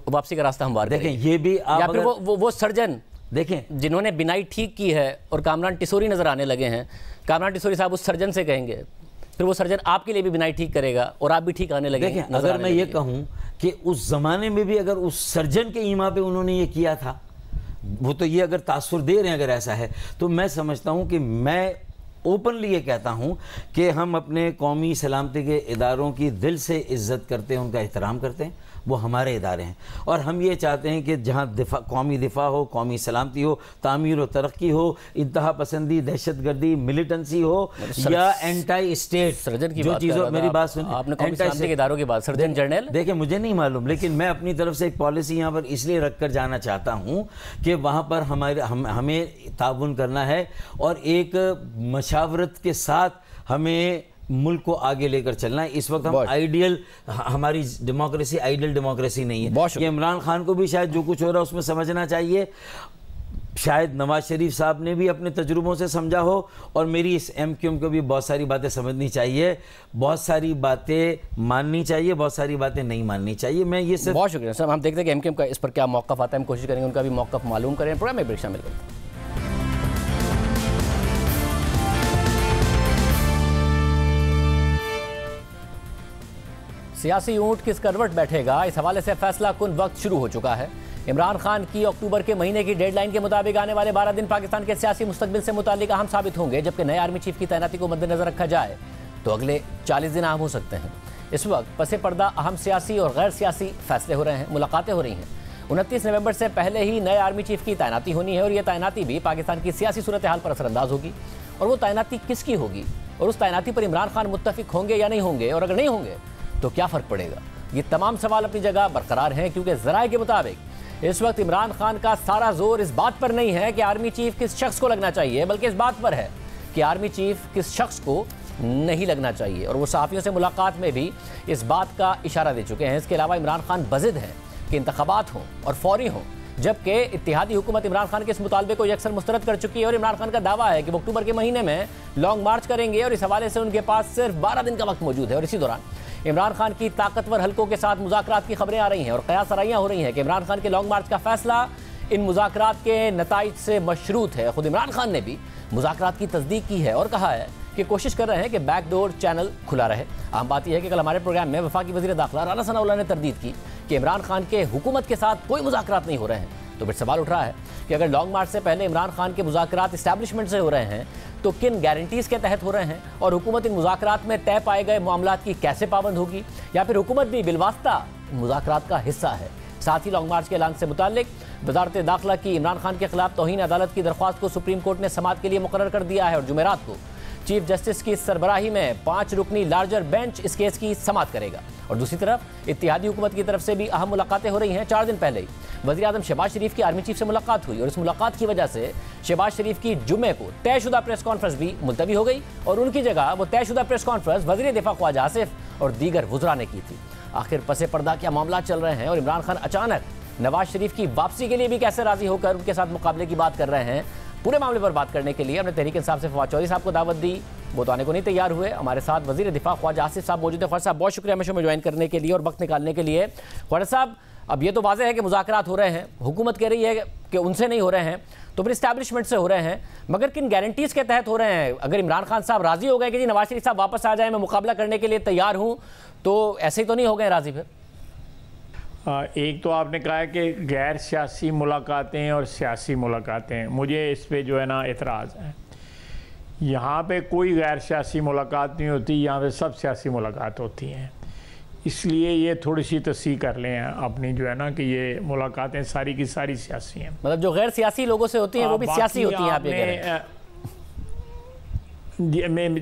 वापसी का रास्ता हमवार देखें, ये भी या फिर वो सर्जन देखें जिन्होंने बिनाई ठीक की है और कामरान टिसोरी नजर आने लगे हैं, कामरान टिसोरी साहब उस सर्जन से कहेंगे, फिर वो सर्जन आपके लिए भी बिनाई ठीक करेगा और आप भी ठीक आने लगे। देखें अगर मैं ये कहूँ कि उस जमाने में भी अगर उस सर्जन के ईमा पे उन्होंने ये किया था, वो तो ये अगर तासुर दे रहे हैं अगर ऐसा है, तो मैं समझता हूँ कि मैं ओपनली ये कहता हूँ कि हम अपने कौमी सलामती के इदारों की दिल से इज्जत करते हैं, उनका एहतराम करते हैं, वो हमारे इदारे हैं, और हम ये चाहते हैं कि जहाँ कौमी दिफा हो, कौमी सलामती हो, तामीर व तरक्की हो, इंतहा पसंदी, दहशतगर्दी, मिलिटेंसी हो या एंटी स्टेट सर्जन की जो चीज़ों, मेरी बात सुनिए, आपने कौमी सलामती के इदारों की बात, सर्जन जनरल देखिए मुझे नहीं मालूम, लेकिन मैं अपनी तरफ से एक पॉलिसी यहाँ पर इसलिए रख कर जाना चाहता हूँ कि वहाँ पर हमें ताउन करना है और एक मशावरत के साथ हमें मुल्क को आगे लेकर चलना है। इस वक्त हम आइडियल, हमारी डेमोक्रेसी आइडियल डेमोक्रेसी नहीं है। ये इमरान खान को भी शायद जो कुछ हो रहा है उसमें समझना चाहिए, शायद नवाज शरीफ साहब ने भी अपने तजुर्बों से समझा हो, और मेरी इस MQM को भी बहुत सारी बातें समझनी चाहिए, बहुत सारी बातें माननी चाहिए, बहुत सारी बातें नहीं माननी चाहिए। मैं ये सिर्फ बहुत शुक्रिया सर, हम देखते हैं कि MQM का इस पर क्या मौक़िफ़ आता है, हम कोशिश करेंगे उनका भी मौक़िफ़ मालूम करें। प्रोग्राम में ब्रेक शामिल करें। सियासी ऊंट किस करवट बैठेगा, इस हवाले से फैसला कुन वक्त शुरू हो चुका है। इमरान खान की अक्टूबर के महीने की डेडलाइन के मुताबिक आने वाले 12 दिन पाकिस्तान के सियासी मुस्तकबिल से मुताल्लिक अहम साबित होंगे, जबकि नए आर्मी चीफ की तैनाती को मद्देनजर रखा जाए तो अगले 40 दिन अहम हो सकते हैं। इस वक्त पसे पर्दा अहम सियासी और गैर सियासी फैसले हो रहे हैं, मुलाकातें हो रही हैं। 29 नवंबर से पहले ही नए आर्मी चीफ की तैनाती होनी है और यह तैनाती भी पाकिस्तान की सियासी सूरत हाल पर असरअंदाज होगी। और वो तैनाती किसकी होगी और उस तैनाती पर इमरान खान मुत्तफिक होंगे या नहीं होंगे, और अगर नहीं होंगे तो क्या फ़र्क पड़ेगा। ये तमाम सवाल अपनी जगह बरकरार हैं, क्योंकि ज़राए के मुताबिक इस वक्त इमरान खान का सारा जोर इस बात पर नहीं है कि आर्मी चीफ किस शख्स को लगना चाहिए, बल्कि इस बात पर है कि आर्मी चीफ किस शख्स को नहीं लगना चाहिए। और वो सहाफ़ियों से मुलाकात में भी इस बात का इशारा दे चुके हैं। इसके अलावा इमरान खान बज़िद हैं कि इंतखाबात हों और फौरी हों, जबकि इत्तेहादी हुकूमत इमरान खान के इस मुतालबे को यकसर मुस्तरद कर चुकी है और इमरान खान का दावा है कि वो अक्टूबर के महीने में लॉन्ग मार्च करेंगे और इस हवाले से उनके पास सिर्फ 12 दिन का वक्त मौजूद है। और इसी दौरान इमरान खान की ताकतवर हलकों के साथ मुज़ाकरात की खबरें आ रही हैं और क़यास आराइयां हो रही हैं कि इमरान खान के लॉन्ग मार्च का फैसला इन मुज़ाकरात के नताइज से मशरूत है। खुद इमरान खान ने भी मुज़ाकरात की तस्दीक की है और कहा है कि कोशिश कर रहे हैं कि बैकडोर चैनल खुला रहे। अहम बात यह है कि कल हमारे प्रोग्राम में वफाकी वज़ीर दाखिला राना सनाउल्लाह ने तरदीद की कि इमरान खान के हुकूमत के साथ कोई मुज़ाकरात नहीं हो रहे हैं। तो फिर सवाल उठ रहा है कि अगर लॉन्ग मार्च से पहले इमरान खान के मुज़ाकरात इस्टेब्लिशमेंट से हो रहे हैं तो किन गारंटीज़ के तहत हो रहे हैं और हुकूमत इन मुज़ाकरात में तय पाए गए मामलात की कैसे पाबंद होगी, या फिर हुकूमत भी बिलवास्ता मुज़ाकरात का हिस्सा है। साथ ही लॉन्ग मार्च के ऐलान से मुताल्लिक वज़ारत दाखिला की इमरान खान के खिलाफ तौहीन अदालत की दरख्वास्त को सुप्रीम कोर्ट ने समाअत के लिए मुकर्रर कर दिया है और जुमेरात को चीफ जस्टिस की सरबराही में 5 रुकनी लार्जर बेंच इस केस की समाअत करेगा। और दूसरी तरफ इत्तेहादी हुकूमत की तरफ से भी अहम मुलाकातें हो रही हैं। 4 दिन पहले ही वज़ीर आज़म शहबाज शरीफ की आर्मी चीफ से मुलाकात हुई और इस मुलाकात की वजह से शहबाज शरीफ की जुम्मे को तयशुदा प्रेस कॉन्फ्रेंस भी मुलतवी हो गई और उनकी जगह वो तयशुदा प्रेस कॉन्फ्रेंस वज़ीर दिफा ख्वाजा आसिफ और दीगर वुज़रा ने की थी। आखिर पसे पर्दा क्या मामला चल रहे हैं और इमरान खान अचानक नवाज शरीफ की वापसी के लिए भी कैसे राजी होकर उनके साथ मुकाबले की बात कर रहे हैं, पूरे मामले पर बात करने के लिए हमने तहरीक इंसाफ से फवाद चौधरी साहब को दावत दी। वो तो आने को नहीं तैयार हुए। हमारे साथ वज़ीर दिफा ख्वाजा आसिफ साहब मौजूद है। ख्वाजा साहब बहुत शुक्रिया हमेशा में ज्वाइन करने के लिए और वक्त निकालने के लिए। ख्वाजा साहब, अब ये तो वाज़ेह है कि मुज़ाकरात हो रहे हैं, हुकूमत कह रही है कि उनसे नहीं हो रहे हैं, तो फिर इस्टेब्लिशमेंट से हो रहे हैं, मगर किन गारंटीज़ के तहत हो रहे हैं? अगर इमरान खान साहब राज़ी हो गए कि जी नवाज शरीफ साहब वापस आ जाए, मैं मुकाबला करने के लिए तैयार हूँ, तो ऐसे ही तो नहीं हो गए राज़ी? फिर एक तो आपने कहा है कि गैर सियासी मुलाकातें और सियासी मुलाकातें, मुझे इस पे जो है ना एतराज़ है। यहाँ पे कोई गैर सियासी मुलाकात नहीं होती, यहाँ पे सब सियासी मुलाकात होती हैं। इसलिए ये थोड़ी सी तस्सीह कर लें अपनी जो है ना कि ये मुलाकातें सारी की सारी सियासी हैं। मतलब जो गैर सियासी लोगों से होती हैं वो भी सियासी होती हैं, आप ये कह रहे हैं?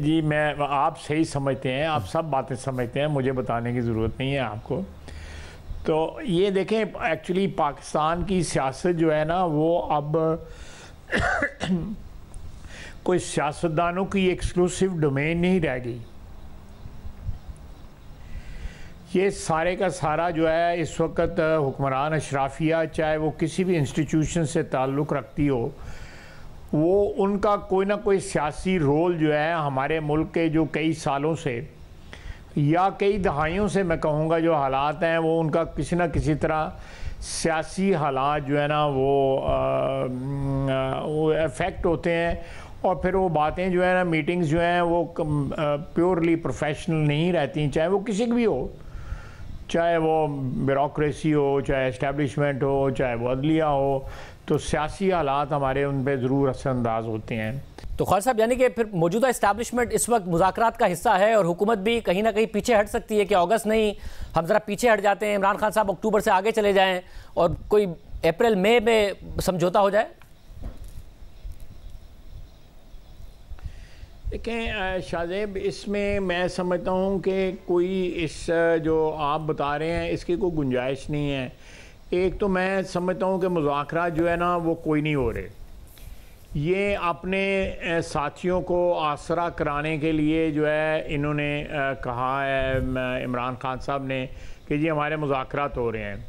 जी मैं आप सही समझते हैं, आप सब बातें समझते हैं, मुझे बताने की ज़रूरत नहीं है आपको। तो ये देखें, एक्चुअली पाकिस्तान की सियासत जो है ना वो अब कोई सियासतदानों की एक्सक्लूसिव डोमेन नहीं रह गई। ये सारे का सारा जो है इस वक्त हुक्मरान अशराफिया, चाहे वो किसी भी इंस्टीट्यूशन से ताल्लुक़ रखती हो, वो उनका कोई ना कोई सियासी रोल जो है हमारे मुल्क के जो कई सालों से या कई दहाइयों से मैं कहूँगा जो हालात हैं वो उनका किसी न किसी तरह सियासी हालात जो है ना वो इफ़ेक्ट होते हैं और फिर वो बातें जो है ना मीटिंग्स जो हैं वो प्योरली प्रोफेशनल नहीं रहती, चाहे वो किसी की भी हो, चाहे वो ब्यूरोक्रेसी हो, चाहे इस्टेब्लिशमेंट हो, चाहे वो अदलिया हो, तो सियासी हालात हमारे उन पर ज़रूर असरअंदाज होते हैं। तो ख्वाजा साहब, यानी कि फिर मौजूदा इस्टेब्लिशमेंट इस वक्त मुज़ाकरात का हिस्सा है और हुकूमत भी कहीं ना कहीं पीछे हट सकती है कि अगस्त नहीं, हम ज़रा पीछे हट जाते हैं, इमरान खान साहब अक्टूबर से आगे चले जाएं और कोई अप्रैल मई में समझौता हो जाए? देखें शाहजेब, इसमें मैं समझता हूँ कि कोई इस जो आप बता रहे हैं इसकी कोई गुंजाइश नहीं है। एक तो मैं समझता हूँ कि मुज़ाकरात जो है ना वो कोई नहीं हो रहे। ये अपने साथियों को आसरा कराने के लिए जो है इन्होंने कहा है इमरान खान साहब ने कि जी हमारे मुज़ाकरात हो रहे हैं।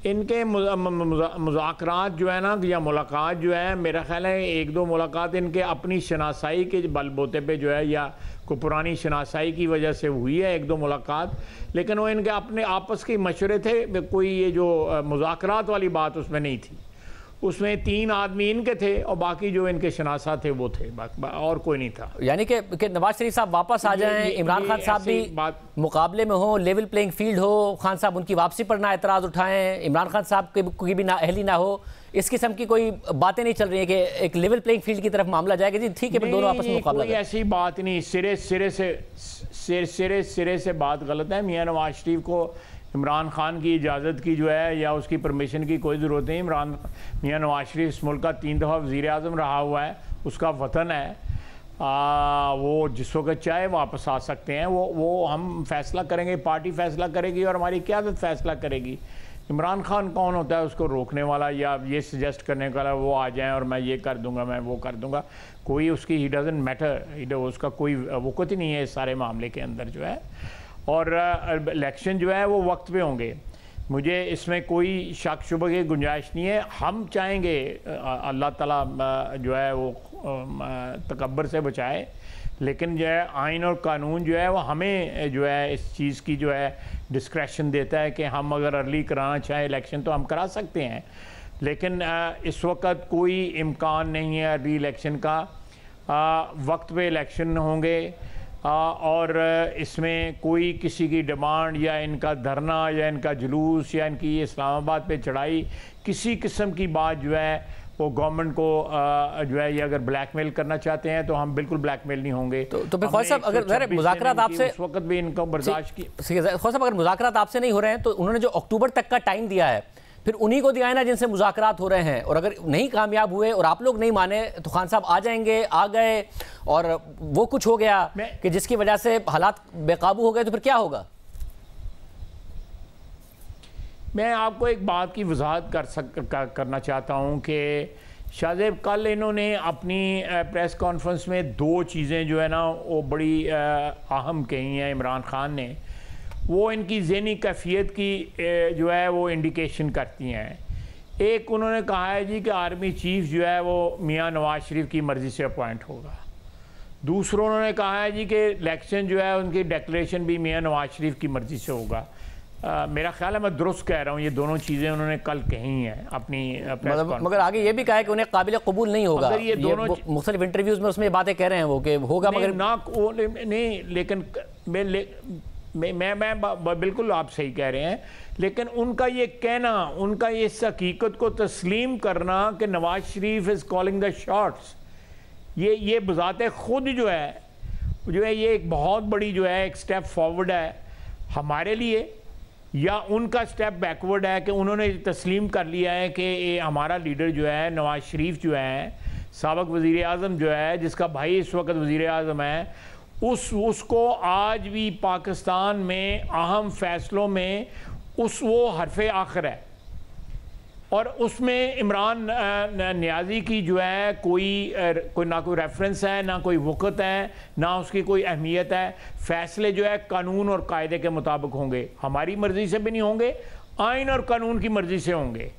इनके मुज़ाकरात जो है ना या मुलाकात जो है, मेरा ख़्याल है 1-2 मुलाकात इनके अपनी शनासाई के बलबूते पे जो है या को पुरानी शनासाई की वजह से हुई है 1-2 मुलाकात, लेकिन वो इनके अपने आपस के मशवरे थे। कोई ये जो मुज़ाकरात वाली बात उसमें नहीं थी। उसमें 3 आदमी इनके थे और बाकी जो इनके शनासा थे वो थे, और कोई नहीं था। यानी कि नवाज शरीफ साहब वापस आ जाएं, इमरान खान साहब भी मुकाबले में हो, लेवल प्लेइंग फील्ड हो, खान साहब उनकी वापसी पर ना एतराज़ उठाएं, इमरान खान साहब की भी ना अहली ना हो, इस किस्म की कोई बातें नहीं चल रही है कि एक लेवल प्लेइंग फील्ड की तरफ मामला जाएगा? जी ठीक है, फिर दोनों आपस में मुकाबला करें। ऐसी बात नहीं, सिरे से बात गलत है। मियाँ नवाज शरीफ को इमरान खान की इजाज़त की जो है या उसकी परमिशन की कोई ज़रूरत नहीं। मियाँ नवाज शरीफ इस मुल्क का 3 दफ़ा वज़ीर आज़म रहा हुआ है, उसका वतन है, वो जिस वक्त चाहे वापस आ सकते हैं। वो हम फैसला करेंगे, पार्टी फैसला करेगी और हमारी क़यादत फैसला करेगी। इमरान खान कौन होता है उसको रोकने वाला या ये सजेस्ट करने वाला वो आ जाएं और मैं ये कर दूंगा, मैं वो कर दूंगा? कोई उसकी ही डजंट मैटर, उसका कोई वक़्त ही नहीं है इस सारे मामले के अंदर जो है। और इलेक्शन जो है वो वक्त पे होंगे। मुझे इसमें कोई शक शुबह की गुंजाइश नहीं है। हम चाहेंगे अल्लाह ताला जो है वो तकब्बर से बचाए, लेकिन जो है आइन और कानून जो है वो हमें जो है इस चीज़ की जो है डिस्क्रेशन देता है कि हम अगर अर्ली कराना चाहें इलेक्शन तो हम करा सकते हैं, लेकिन इस वक्त कोई इम्कान नहीं है अर्ली इलेक्शन का। वक्त पे इलेक्शन होंगे और इसमें कोई किसी की डिमांड या इनका धरना या इनका जुलूस या इनकी इस्लामाबाद पे चढ़ाई किसी किस्म की बात जो है वो गवर्नमेंट को जो है ये अगर ब्लैकमेल करना चाहते हैं तो हम बिल्कुल ब्लैकमेल नहीं होंगे। तो फिर ख्वाजा साहब अगर मुज़ाकरात आपसे उस वक्त भी इनको बर्दाश्त की, ख्वाजा साहब अगर मुज़ाकरात आपसे नहीं हो रहे हैं तो उन्होंने जो अक्टूबर तक का टाइम दिया है फिर उन्हीं को दिया है ना जिनसे मुज़ाकरात हो रहे हैं, और अगर नहीं कामयाब हुए और आप लोग नहीं माने तो खान साहब आ जाएंगे, आ गए और वो कुछ हो गया कि जिसकी वजह से हालात बेकाबू हो गए तो फिर क्या होगा? मैं आपको एक बात की वजाहत करना चाहता हूं कि शाहजेब कल इन्होंने अपनी प्रेस कॉन्फ्रेंस में दो चीज़ें जो है ना वो बड़ी अहम कही हैं इमरान खान ने, वो इनकी ज़हनी कैफियत की जो है वो इंडिकेशन करती हैं। एक उन्होंने कहा है जी कि आर्मी चीफ जो है वो मियां नवाज शरीफ की मर्ज़ी से अपॉइंट होगा। दूसरा उन्होंने कहा है जी कि इलेक्शन जो है उनकी डिक्लेरेशन भी मियां नवाज शरीफ की मर्ज़ी से होगा। मेरा ख्याल है मैं दुरुस्त कह रहा हूँ, ये दोनों चीज़ें उन्होंने कल कही हैं अपनी मगर आगे ये भी कहा है कि उन्हें काबिल कबूल नहीं होगा। ये दोनों मुख्तलिफ इंटरव्यूज़ में उसमें बातें कह रहे हैं वो कि होगा, मगर नहीं, लेकिन मैं बिल्कुल आप सही कह रहे हैं, लेकिन उनका ये कहना, उनका ये इस हकीकत को तस्लीम करना कि Nawaz Sharif is calling the shots, ये बजाते खुद जो है ये एक बहुत बड़ी जो है एक स्टेप फॉरवर्ड है हमारे लिए, या उनका स्टेप बैकवर्ड है कि उन्होंने तस्लीम कर लिया है कि ये हमारा लीडर जो है नवाज शरीफ जो है साबिक़ वज़ीर आज़म जो है जिसका भाई इस वक्त वज़ीर आज़म है, उसको आज भी पाकिस्तान में अहम फैसलों में वो हरफ़े आखिर है, और उसमें इमरान नियाज़ी की जो है कोई ना कोई रेफरेंस है, ना कोई वक़्त है, ना उसकी कोई अहमियत है। फ़ैसले जो है कानून और कायदे के मुताबिक होंगे, हमारी मर्ज़ी से भी नहीं होंगे, आइन और कानून की मर्ज़ी से होंगे।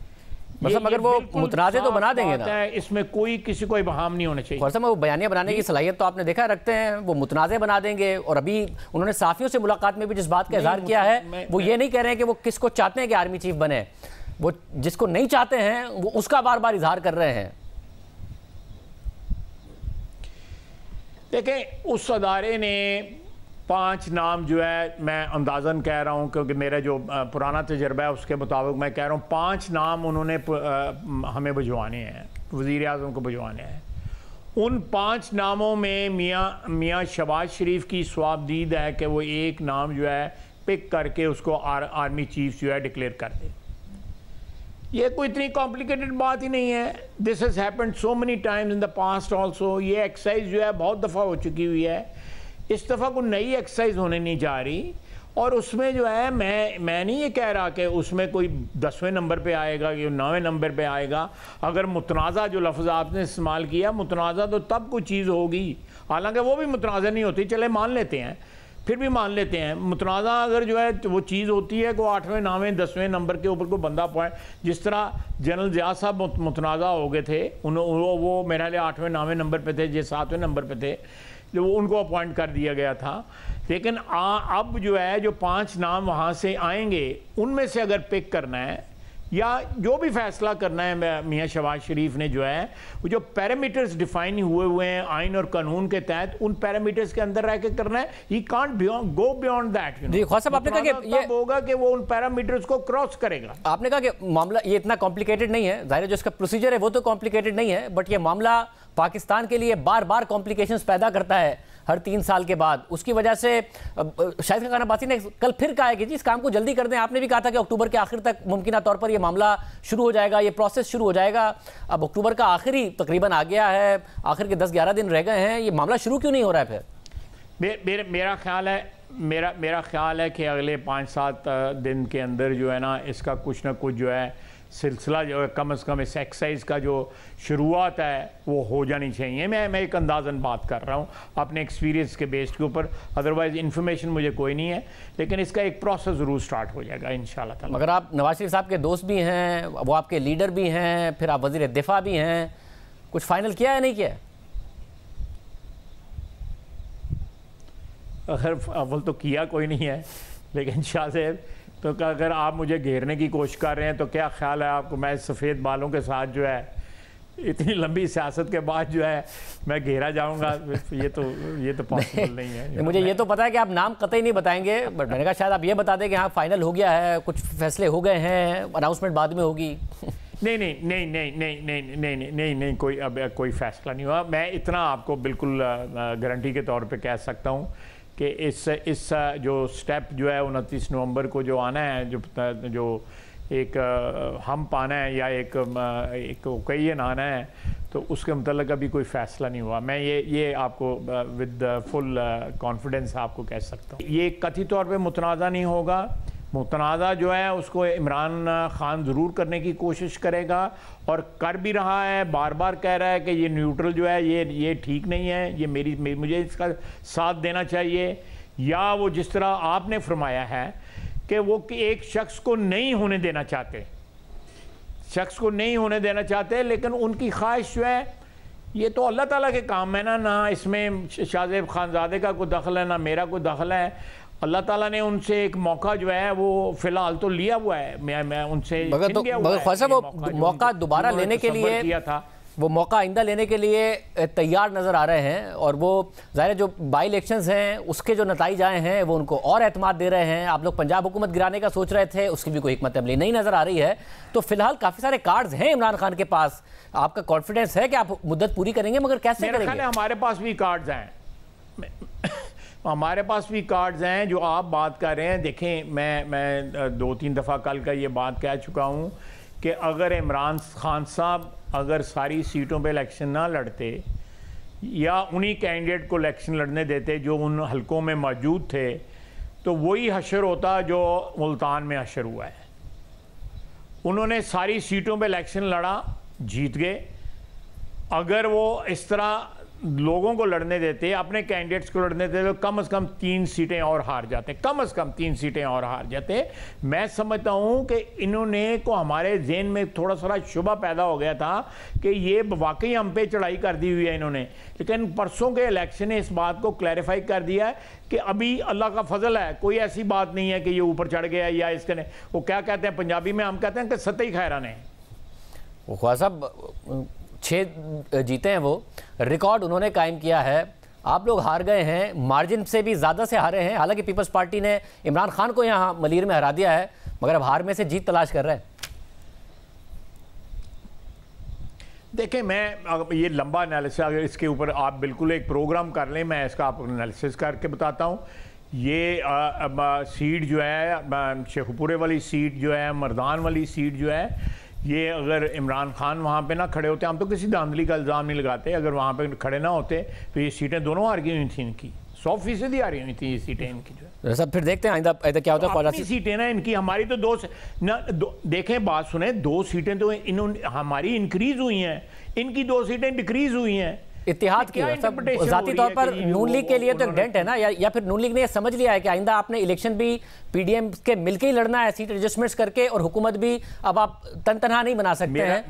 मतलब अगर वो मुतनाज़े तो बना देंगे ना, इसमें कोई किसी को इबहाम नहीं होना चाहिए। ख्वाजा वो बयानिया बनाने की सलाहियत तो आपने देखा रखते हैं, वो मुतनाज़े बना देंगे। और अभी उन्होंने साफ़ियों से मुलाकात में भी जिस बात का इज़हार किया है वो ये नहीं कह रहे हैं कि वो किसको चाहते हैं कि आर्मी चीफ बने, वो जिसको नहीं चाहते हैं वो उसका बार बार इजहार कर रहे हैं। देखें, उस अदारे ने 5 नाम जो है, मैं अंदाज़न कह रहा हूं क्योंकि मेरा जो पुराना तजर्बा है उसके मुताबिक मैं कह रहा हूं 5 नाम उन्होंने हमें भिजवाने हैं, वज़ीर आज़म को भिजवाने हैं। उन 5 नामों में मियाँ शहबाज शरीफ की स्वाबदीद है कि वो एक नाम जो है पिक करके उसको आर्मी चीफ जो है डिक्लेयर कर दे। ये कोई इतनी कॉम्प्लिकेटेड बात ही नहीं है। This has happened so many times in the past also. ये एक्सरसाइज जो है बहुत दफ़ा हो चुकी हुई है, इस दफ़ा कोई नई एक्सरसाइज होने नहीं जा रही। और उसमें जो है मैं नहीं ये कह रहा कि उसमें कोई 10वें नंबर पे आएगा कि 9वें नंबर पे आएगा। अगर मुतनाज़ा जो लफ्ज़ आपने इस्तेमाल किया, मुतनाज़ा तो तब कोई चीज़ होगी, हालांकि वो भी मुतनाज़ा नहीं होती, चले मान लेते हैं, फिर भी मान लेते हैं। मुतनाज़ा अगर जो है वो चीज़ होती है को 8वें 9वें 10वें नंबर के ऊपर कोई बंदा पॉइंट, जिस तरह जनरल ज़िया साहब मुतनाज़ा हो गए थे, वो मेरे लिए 8वें 9वें नंबर पे थे, जो 7वें नंबर पे थे, जो उनको अपॉइंट कर दिया गया था। लेकिन अब जो है जो 5 नाम वहाँ से आएंगे उनमें से अगर पिक करना है या जो भी फैसला करना है मियाँ शहबाज शरीफ ने जो है वो जो पैरामीटर्स डिफाइन हुए हैं आइन और कानून के तहत, उन पैरामीटर्स के अंदर रह के करना है। He can't go beyond that. जी ख्वाजा साहब, आपने कहा कि ये होगा कि वो उन पैरामीटर्स को क्रॉस करेगा। आपने कहा कि मामला ये इतना कॉम्प्लिकेटेड नहीं है, जाहिर है जो इसका प्रोसीजर है वो तो कॉम्प्लिकेटेड नहीं है, बट ये मामला पाकिस्तान के लिए बार बार कॉम्प्लिकेशंस पैदा करता है हर 3 साल के बाद। उसकी वजह से शाहिद खान अब्बासी ने कल फिर कहा है कि जी इस काम को जल्दी कर दें। आपने भी कहा था कि अक्टूबर के आखिर तक मुमकिन तौर पर यह मामला शुरू हो जाएगा, ये प्रोसेस शुरू हो जाएगा। अब अक्टूबर का आखिरी तकरीबन आ गया है, आखिर के 10-11 दिन रह गए हैं, ये मामला शुरू क्यों नहीं हो रहा है फिर? मेरा ख्याल है कि अगले 5-7 दिन के अंदर जो है ना इसका कुछ ना कुछ जो है सिलसिला जो कम से कम इस एक्सरसाइज का जो शुरुआत है वो हो जानी चाहिए। मैं एक अंदाज़न बात कर रहा हूँ अपने एक्सपीरियंस के बेस के ऊपर, अदरवाइज इन्फॉर्मेशन मुझे कोई नहीं है, लेकिन इसका एक प्रोसेस ज़रूर स्टार्ट हो जाएगा इंशाल्लाह ताला। मगर आप नवाज शरीफ साहब के दोस्त भी हैं, वो आपके लीडर भी हैं, फिर आप वज़ीर दिफा भी हैं, कुछ फाइनल किया है नहीं किया? अव्वल तो किया कोई नहीं है, लेकिन शाह साहब तो अगर आप मुझे घेरने की कोशिश कर रहे हैं तो क्या ख्याल है आपको मैं सफ़ेद बालों के साथ जो है इतनी लंबी सियासत के बाद जो है मैं घेरा जाऊंगा? ये तो पॉसिबल नहीं है। मुझे ये तो पता है कि आप नाम कतई नहीं बताएंगे, बट मैंने कहा शायद आप ये बता दें कि हाँ फाइनल हो गया है, कुछ फैसले हो गए हैं, अनाउंसमेंट बाद में होगी। नहीं, कोई अब कोई फैसला नहीं हुआ। मैं इतना आपको बिल्कुल गारंटी के तौर पे कह सकता हूँ कि इस जो स्टेप जो है 29 नवंबर को जो आना है, जो एक हम पाना है या एक ओकेजन आना है, तो उसके मतलब अभी कोई फ़ैसला नहीं हुआ। मैं ये आपको विद फुल कॉन्फिडेंस आपको कह सकता हूँ। ये कथित तौर पे मुतनाज़ा नहीं होगा। मुतनाज़ा जो है उसको इमरान खान ज़रूर करने की कोशिश करेगा और कर भी रहा है, बार बार कह रहा है कि ये न्यूट्रल जो है ये ठीक नहीं है, ये मुझे इसका साथ देना चाहिए। या वो जिस तरह आपने फरमाया है कि वो एक शख्स को नहीं होने देना चाहते, लेकिन उनकी ख्वाहिश जो है ये तो अल्लाह ताला के काम है ना इसमें शाहजेब खानजादे का कोई दखल है, ना मेरा कोई दखल है। अल्लाह ताला ने उनसे एक मौका जो है वो फिलहाल तो लिया हुआ है, मैं उनसे वो मौका दोबारा लेने के लिए किया था, वो मौका आइंदा लेने के लिए तैयार नज़र आ रहे हैं। और वो ज़ाहिर जो बाई इलेक्शंस हैं उसके जो नताइज आए हैं वो उनको और एतमाद दे रहे हैं। आप लोग पंजाब हुकूमत गिराने का सोच रहे थे, उसकी भी कोई हिकमत अमली नहीं नज़र आ रही है। तो फिलहाल काफ़ी सारे कार्ड्स हैं इमरान खान के पास। आपका कॉन्फिडेंस है कि आप मुद्दत पूरी करेंगे, मगर कैसे करेंगे? हमारे पास भी कार्ड्स हैं, हमारे पास भी कार्ड्स हैं जो आप बात कर रहे हैं। देखें, मैं 2-3 दफ़ा कल का ये बात कह चुका हूँ कि अगर इमरान खान साहब अगर सारी सीटों पे इलेक्शन ना लड़ते या उन्हीं कैंडिडेट को इलेक्शन लड़ने देते जो उन हलकों में मौजूद थे, तो वही हशर होता जो मुल्तान में हशर हुआ है। उन्होंने सारी सीटों पे इलेक्शन लड़ा, जीत गए। अगर वो इस तरह लोगों को लड़ने देते, अपने कैंडिडेट्स को लड़ने देते, तो कम से कम 3 सीटें और हार जाते, कम से कम 3 सीटें और हार जाते। मैं समझता हूं कि इन्होंने को हमारे ज़हन में थोड़ा सा शुबा पैदा हो गया था कि ये वाकई हम पे चढ़ाई कर दी हुई है इन्होंने, लेकिन परसों के इलेक्शन ने इस बात को क्लैरिफाई कर दिया है कि अभी अल्लाह का फजल है, कोई ऐसी बात नहीं है कि ये ऊपर चढ़ गया या इसके ने, वो क्या कहते हैं पंजाबी में, हम कहते हैं कि सतई खैरान है। वो ख्वाजा साहब 6 जीते हैं, वो रिकॉर्ड उन्होंने कायम किया है। आप लोग हार गए हैं, मार्जिन से भी ज़्यादा से हारे हैं। हालांकि पीपल्स पार्टी ने इमरान खान को यहाँ मलीर में हरा दिया है, मगर अब हार में से जीत तलाश कर रहे हैं। देखें, मैं ये लंबा एनालिसिस, अगर इसके ऊपर आप बिल्कुल एक प्रोग्राम कर लें, मैं इसका आपको एनालिसिस करके बताता हूँ। ये सीट जो है शेखपुरे वाली सीट जो है, मर्दान वाली सीट जो है, ये अगर इमरान खान वहाँ पे ना खड़े होते, हम तो किसी धांधली का इल्ज़ाम नहीं लगाते, अगर वहाँ पे खड़े ना होते तो ये सीटें दोनों हार गई हुई थी इनकी, 100% हारी हुई थी ये सीटें इनकी जो है। सब फिर देखते हैं आइंदा क्या होता है। अपनी सीटें ना इनकी, हमारी तो देखें बात सुने, 2 सीटें तो इन्होंने हमारी इंक्रीज हुई हैं, इनकी 2 सीटें डिक्रीज हुई हैं। इत्तेहाद की ज़ाती तौर पर नून लीग के लिए तो एक डेंट है ना, या फिर नून लीग ने समझ लिया है कि आइंदा आपने इलेक्शन भी पीडीएम के मिलकर ही लड़ना है, सीट एडजस्टमेंट्स करके, और हुकूमत भी अब आप तनहा नहीं बना सकते हैं।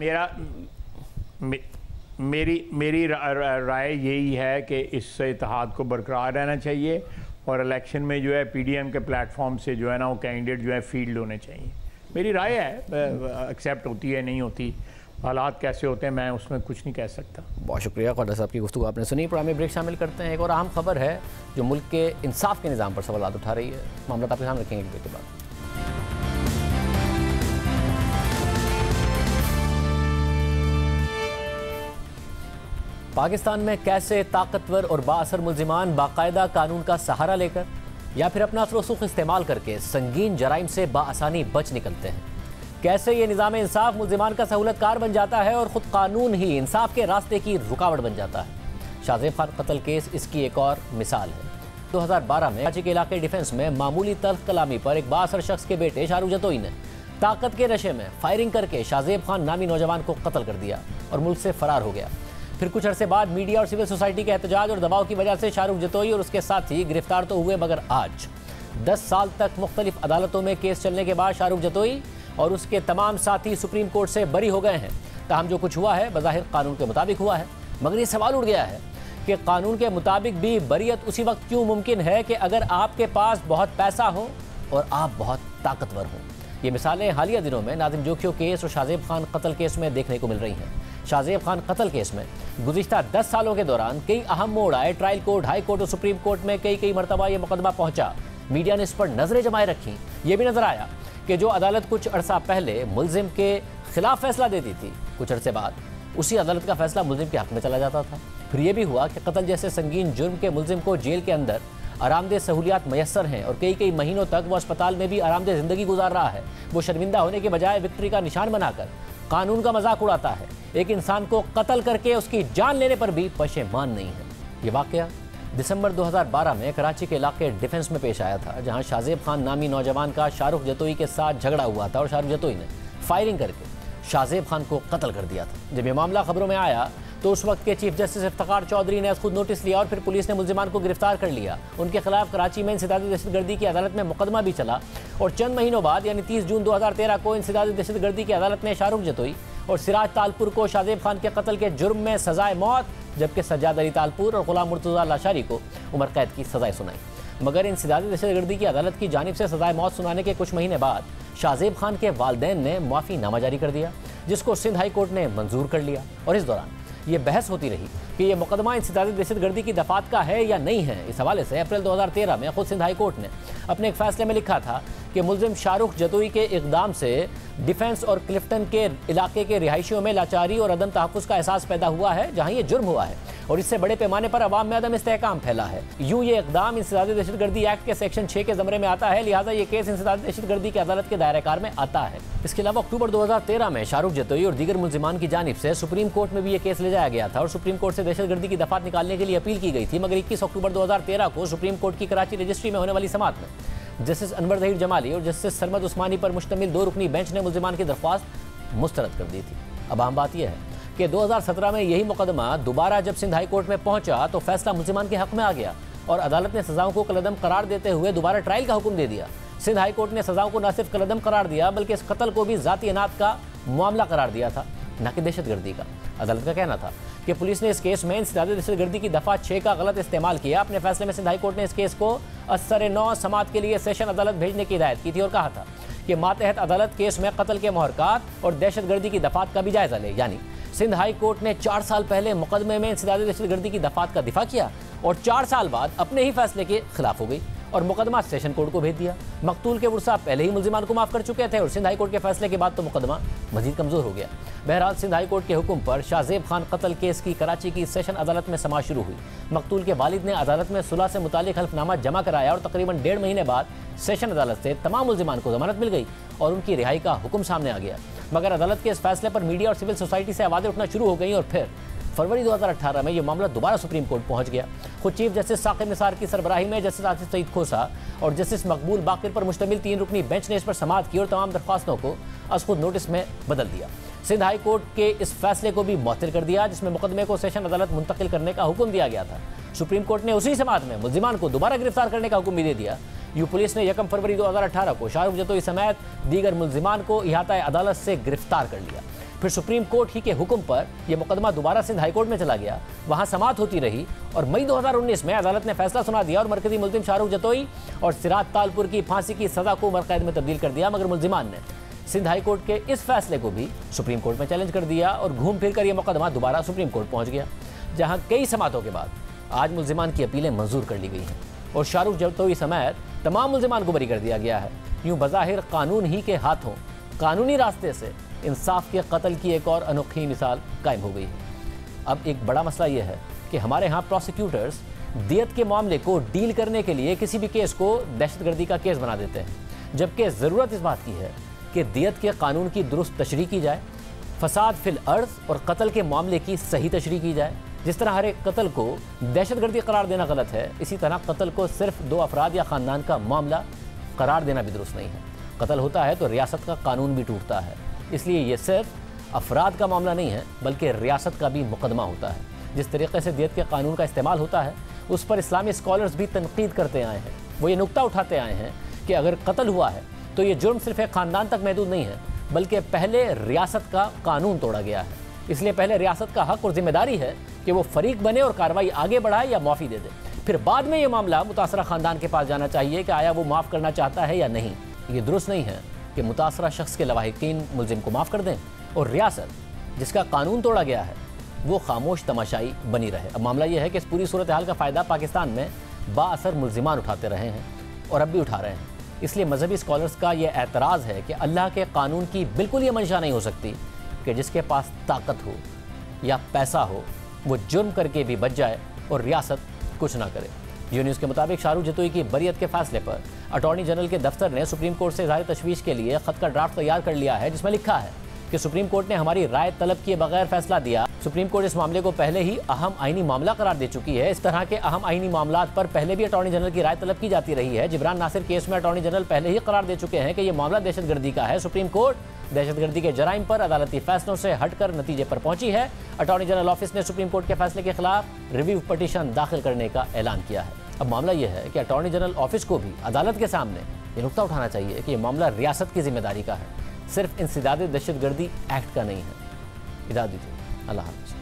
मेरी राय यही है कि इस इत्तेहाद को बरकरार रहना चाहिए और इलेक्शन में जो है पीडीएम के प्लेटफॉर्म से जो है ना वो कैंडिडेट जो है फील्ड होने चाहिए। मेरी राय है, एक्सेप्ट होती है नहीं होती, हालात कैसे होते हैं मैं उसमें कुछ नहीं कह सकता। बहुत शुक्रिया ख्वाजा साहब की गुफ्तगू आपने सुनी। प्रोग्राम में ब्रेक शामिल करते हैं। एक और अहम खबर है जो मुल्क के इंसाफ के निज़ाम पर सवाल उठा रही है। मामला आपके सामने रखेंगे ब्रेक के बाद। पाकिस्तान में कैसे ताकतवर और बाअसर मुल्जिमान बाकायदा कानून का सहारा लेकर या फिर अपना असर सुख इस्तेमाल करके संगीन जराइम से बाआसानी बच निकलते हैं। कैसे ये निज़ाम इंसाफ मुल्जिमान का सहूलतकार बन जाता है और ख़ुद कानून ही इंसाफ के रास्ते की रुकावट बन जाता है। शाहजेब खान कत्ल केस इसकी एक और मिसाल है। 2012 में कराची के इलाके डिफेंस में मामूली तल्ख कलामी पर एक बाअसर शख्स के बेटे शाहरुख जतोई ने ताकत के नशे में फायरिंग करके शाहजेब खान नामी नौजवान को कत्ल कर दिया और मुल्क से फरार हो गया। फिर कुछ अरसे बाद मीडिया और सिविल सोसाइटी के एहतजाज और दबाव की वजह से शाहरुख जतोई और उसके साथी गिरफ्तार तो हुए, मगर आज 10 साल तक मुख्तलिफ अदालतों में केस चलने के बाद शाहरुख जतोई और उसके तमाम साथी सुप्रीम कोर्ट से बरी हो गए हैं। ताहम जो कुछ हुआ है बज़ाहिर कानून के मुताबिक हुआ है, मगर ये सवाल उठ गया है कि कानून के मुताबिक भी बरियत उसी वक्त क्यों मुमकिन है कि अगर आपके पास बहुत पैसा हो और आप बहुत ताकतवर हों। ये मिसालें हालिया दिनों में नाज़िम जोखियों केस और शाहजेब खान कत्ल केस में देखने को मिल रही हैं। शाहजेब खान कत्ल केस में गुज़िश्ता 10 सालों के दौरान कई अहम मोड़ आए। ट्रायल कोर्ट, हाई कोर्ट और सुप्रीम कोर्ट में कई मरतबा ये मुकदमा पहुंचा। मीडिया ने इस पर नजरें जमाए रखी। ये भी नजर आया कि जो अदालत कुछ अरसा पहले मुलजिम के खिलाफ फैसला देती थी, कुछ अरसे बाद उसी अदालत का फैसला मुलजिम के हक में चला जाता था। फिर यह भी हुआ कि कत्ल जैसे संगीन जुर्म के मुलजिम को जेल के अंदर आरामदेह सहूलियात मैसर हैं और कई महीनों तक वो अस्पताल में भी आरामदेह ज़िंदगी गुजार रहा है। वो शर्मिंदा होने के बजाय विक्ट्री का निशान बनाकर कानून का मजाक उड़ाता है। एक इंसान को कत्ल करके उसकी जान लेने पर भी पशेमान नहीं है। ये वाकया दिसंबर 2012 में कराची के इलाके डिफेंस में पेश आया था, जहां शाहजेब खान नामी नौजवान का शाहरुख जतोई के साथ झगड़ा हुआ था और शाहरुख जतोई ने फायरिंग करके शाहजेब खान को कत्ल कर दिया था। जब ये मामला खबरों में आया तो उस वक्त के चीफ जस्टिस इफ्तिखार चौधरी ने खुद नोटिस लिया और फिर पुलिस ने मुलजिमान को गिरफ्तार कर लिया। उनके खिलाफ कराची में इंसदादी दहशतगर्दी की अदालत में मुकदमा भी चला और चंद महीनों बाद यानी 30 जून 2013 को इंसदादी दहशतगर्दी की अदालत ने शाहरुख जतोई और सिराज तालपुर को शाहजेब खान के कत्ल के जुर्म में सजाए मौत, जबकि सज्जाद अली तालपुर और गुलाम मुर्तज़ा लाशारी को उम्र कैद की सजाएं सुनाई। मगर इंसदादी दहशतगर्दी की अदालत की जानिब से सजाए मौत सुनाने के कुछ महीने बाद शाहजेब खान के वालिदैन ने माफ़ीनामा जारी कर दिया, जिसको सिंध हाई कोर्ट ने मंजूर कर लिया। और इस दौरान ये बहस होती रही कि यह मुकदमा इंसदादी दहशतगर्दी की दफात का है या नहीं है। इस हवाले से अप्रैल 2013 में खुद सिंध हाई कोर्ट ने अपने एक फैसले में लिखा था कि मुलजिम शाहरुख जतोई के इक़दाम से डिफेंस और क्लिफ्टन के इलाके के रिहायशियों में लाचारी और अदम तहफ़्फ़ुज़ का एहसास पैदा हुआ है, जहाँ ये जुर्म हुआ है और इससे बड़े पैमाने पर अवाम में अदम इस्तेहकाम फैला है। यूँ ये इक़दाम इंसदादी दहशतगर्दी एक्ट के सेक्शन 6 के ज़मरे में आता है, लिहाजा ये केस इंसदादी दहशतगर्दी की अदालत के दायरेकार में आता है। इसके अलावा अक्टूबर 2013 में शाहरुख जतोई और दीगर मुलजिमान की जानिब से सुप्रीम कोर्ट में भी ये केस ले जाया गया था और सुप्रीम कोर्ट से दहशतगर्दी की दफात निकालने के लिए अपील की गई थी। मगर 21 अक्टूबर 2013 को सुप्रीम कोर्ट की कराची रजिस्ट्री में होने वाली समाअत में जस्टिस अनवर ज़हीर जमाली और जस्टिस सरमद उस्मानी पर मुश्तमिल 2 रुकनी बेंच ने मुलजिमान की दरख्वास्त मुस्तरद कर दी थी। अब अहम बात यह है कि 2017 में यही मुकदमा दोबारा जब सिंध हाई कोर्ट में पहुंचा तो फैसला मुलजिमान के हक में आ गया और अदालत ने सजाओं को कलअदम करार देते हुए दोबारा ट्रायल का हुक्म दे दिया। सिंध हाई कोर्ट ने सजाओं को न सिर्फ कलअदम करार दिया बल्कि इस कत्ल को भी ज़ाती अनात का मामला करार दिया था, न कि दहशतगर्दी का। अदालत का कहना था कि पुलिस ने इस केस में इंसदादी दहशतगर्दी की दफ़ा 6 का गलत इस्तेमाल किया। अपने फैसले में सिंध हाई कोर्ट ने इस केस को असर-ए-नौ समाअत के लिए सेशन अदालत भेजने की हिदायत की थी और कहा था कि मातहत अदालत केस में कत्ल के मुहरकात और दहशतगर्दी की दफ़ात का भी जायजा ले। यानी सिंध हाई कोर्ट ने 4 साल पहले मुकदमे में इंसदादी दहशतगर्दी की दफ़ात का दिफा किया और 4 साल बाद अपने ही फैसले के खिलाफ हो गई और मुकदमा सेशन कोर्ट को भेज दिया। मकतूल के वुरसा पहले ही मुलजिमान को माफ़ कर चुके थे और सिंध हाई कोर्ट के फैसले के बाद तो मुकदमा मजीद कमज़ोर हो गया। बहरहाल सिंध हाई कोर्ट के हुक्म पर शाहजेब खान कत्ल केस की कराची की सेशन अदालत में समाअत शुरू हुई। मकतूल के वालिद ने अदालत में सुलह से मुतालिक हल्फनामा जमा कराया और तकरीबन 1.5 महीने बाद सेशन अदालत से तमाम मुलजिमान को जमानत मिल गई और उनकी रिहाई का हुक्म सामने आ गया। मगर अदालत के इस फैसले पर मीडिया और सिविल सोसाइटी से आवाज़ें उठना शुरू हो गई और फिर फरवरी 2018 में यह मामला दोबारा सुप्रीम कोर्ट पहुंच गया। खुद चीफ जस्टिस साकिब निसार की सरबराही में जस्टिस आसिफ सईद खोसा और जस्टिस मकबूल बाकिर पर मुश्तमिल 3 रुकनी बेंच ने इस पर समाअत की और तमाम दरख्वास्तों को अज खुद नोटिस में बदल दिया। सिंध हाई कोर्ट के इस फैसले को भी मुअत्तल कर दिया, जिसमें मुकदमे को सेशन अदालत मुंतकिल करने का हुक्म दिया गया था। सुप्रीम कोर्ट ने उसी समाअत में मुलजिमान को दोबारा गिरफ्तार करने का हुक्म भी दे दिया। यूँ पुलिस ने 1 फरवरी 2018 को शाहरुख जतोई समेत दीगर मुलजिमान को इहाता अदालत से गिरफ्तार कर लिया। फिर सुप्रीम कोर्ट ही के हुक्म पर यह मुकदमा दोबारा सिंध हाई कोर्ट में चला गया, वहां समाअत होती रही और मई 2019 में अदालत ने फैसला सुना दिया और मरकजी मुलजिम शाहरुख जतोई और सिराज तालपुर की फांसी की सजा को उम्र कैद में तब्दील कर दिया। मगर मुलजिमान ने सिंध हाई कोर्ट के इस फैसले को भी सुप्रीम कोर्ट में चैलेंज कर दिया और घूम फिर कर यह मुकदमा दोबारा सुप्रीम कोर्ट पहुंच गया, जहां कई समाअतों के बाद आज मुलजिमान की अपीलें मंजूर कर ली गई हैं और शाहरुख जतोई समेत तमाम मुलजिमान को बरी कर दिया गया है। यूँ बज़ाहिर कानून ही के हाथों कानूनी रास्ते से इंसाफ के कत्ल की एक और अनोखी मिसाल कायम हो गई है। अब एक बड़ा मसला यह है कि हमारे यहाँ प्रोसिक्यूटर्स दियत के मामले को डील करने के लिए किसी भी केस को दहशतगर्दी का केस बना देते हैं, जबकि ज़रूरत इस बात की है कि दियत के कानून की दुरुस्त तशरीह की जाए, फसाद फिल अर्ज़ और कत्ल के मामले की सही तशरीह की जाए। जिस तरह हर एक कत्ल को दहशतगर्दी करार देना गलत है, इसी तरह कत्ल को सिर्फ 2 अफराद या ख़ानदान का मामला करार देना भी दुरुस्त नहीं है। कत्ल होता है तो रियासत का कानून भी टूटता है। इसलिए ये सिर्फ अफराद का मामला नहीं है बल्कि रियासत का भी मुकदमा होता है। जिस तरीके से दियत के कानून का इस्तेमाल होता है उस पर इस्लामी स्कॉलर्स भी तनकीद करते आए हैं। वो ये नुक्ता उठाते आए हैं कि अगर कत्ल हुआ है तो ये जुर्म सिर्फ एक ख़ानदान तक महदूद नहीं है बल्कि पहले रियासत का कानून तोड़ा गया है। इसलिए पहले रियासत का हक और जिम्मेदारी है कि वो फरीक बने और कार्रवाई आगे बढ़ाए या माफ़ी दे दे। फिर बाद में ये मामला मुतासरा ख़ानदान के पास जाना चाहिए कि आया वो माफ़ करना चाहता है या नहीं। ये दुरुस्त नहीं है कि मुतासरा शख्स के लवाहिकीन मुलजिम को माफ़ कर दें और रियासत जिसका कानून तोड़ा गया है वो खामोश तमाशाई बनी रहे। अब मामला ये है कि इस पूरी सूरत हाल का फ़ायदा पाकिस्तान में बाअसर मुलजिमान उठाते रहे हैं और अब भी उठा रहे हैं। इसलिए मजहबी स्कॉलर्स का ये एतराज़ है कि अल्लाह के कानून की बिल्कुल ये मंशा नहीं हो सकती कि जिसके पास ताकत हो या पैसा हो वो जुर्म करके भी बच जाए और रियासत कुछ ना करे। यू न्यूज़ के मुताबिक शाहरुख जतोई की बरियत के फैसले पर अटॉर्नी जनरल के दफ्तर ने सुप्रीम कोर्ट से इज़हार तशवीश के लिए ख़त का ड्राफ्ट तैयार कर लिया है, जिसमें लिखा है कि सुप्रीम कोर्ट ने हमारी राय तलब किए बगैर फैसला दिया। सुप्रीम कोर्ट इस मामले को पहले ही अहम आईनी मामला करार दे चुकी है। इस तरह के अहम आईनी मामलात पर पहले भी अटॉर्नी जनरल की राय तलब की जाती रही है। जिब्रान नासिर केस में अटॉर्नी जनरल पहले ही करार दे चुके हैं कि यह मामला दहशतगर्दी का है। सुप्रीम कोर्ट दहशतगर्दी के जराइम पर अदालती फैसलों से हटकर नतीजे पर पहुंची है। अटॉर्नी जनरल ऑफिस ने सुप्रीम कोर्ट के फैसले के खिलाफ रिव्यू पटिशन दाखिल करने का ऐलान किया है। अब मामला यह है कि अटॉर्नी जनरल ऑफिस को भी अदालत के सामने ये नुक्ता उठाना चाहिए कि यह मामला रियासत की जिम्मेदारी का है, सिर्फ इंसदाद दहशतगर्दी एक्ट का नहीं है। इजाज़त दीजिए, अल्लाह हाफ़िज़।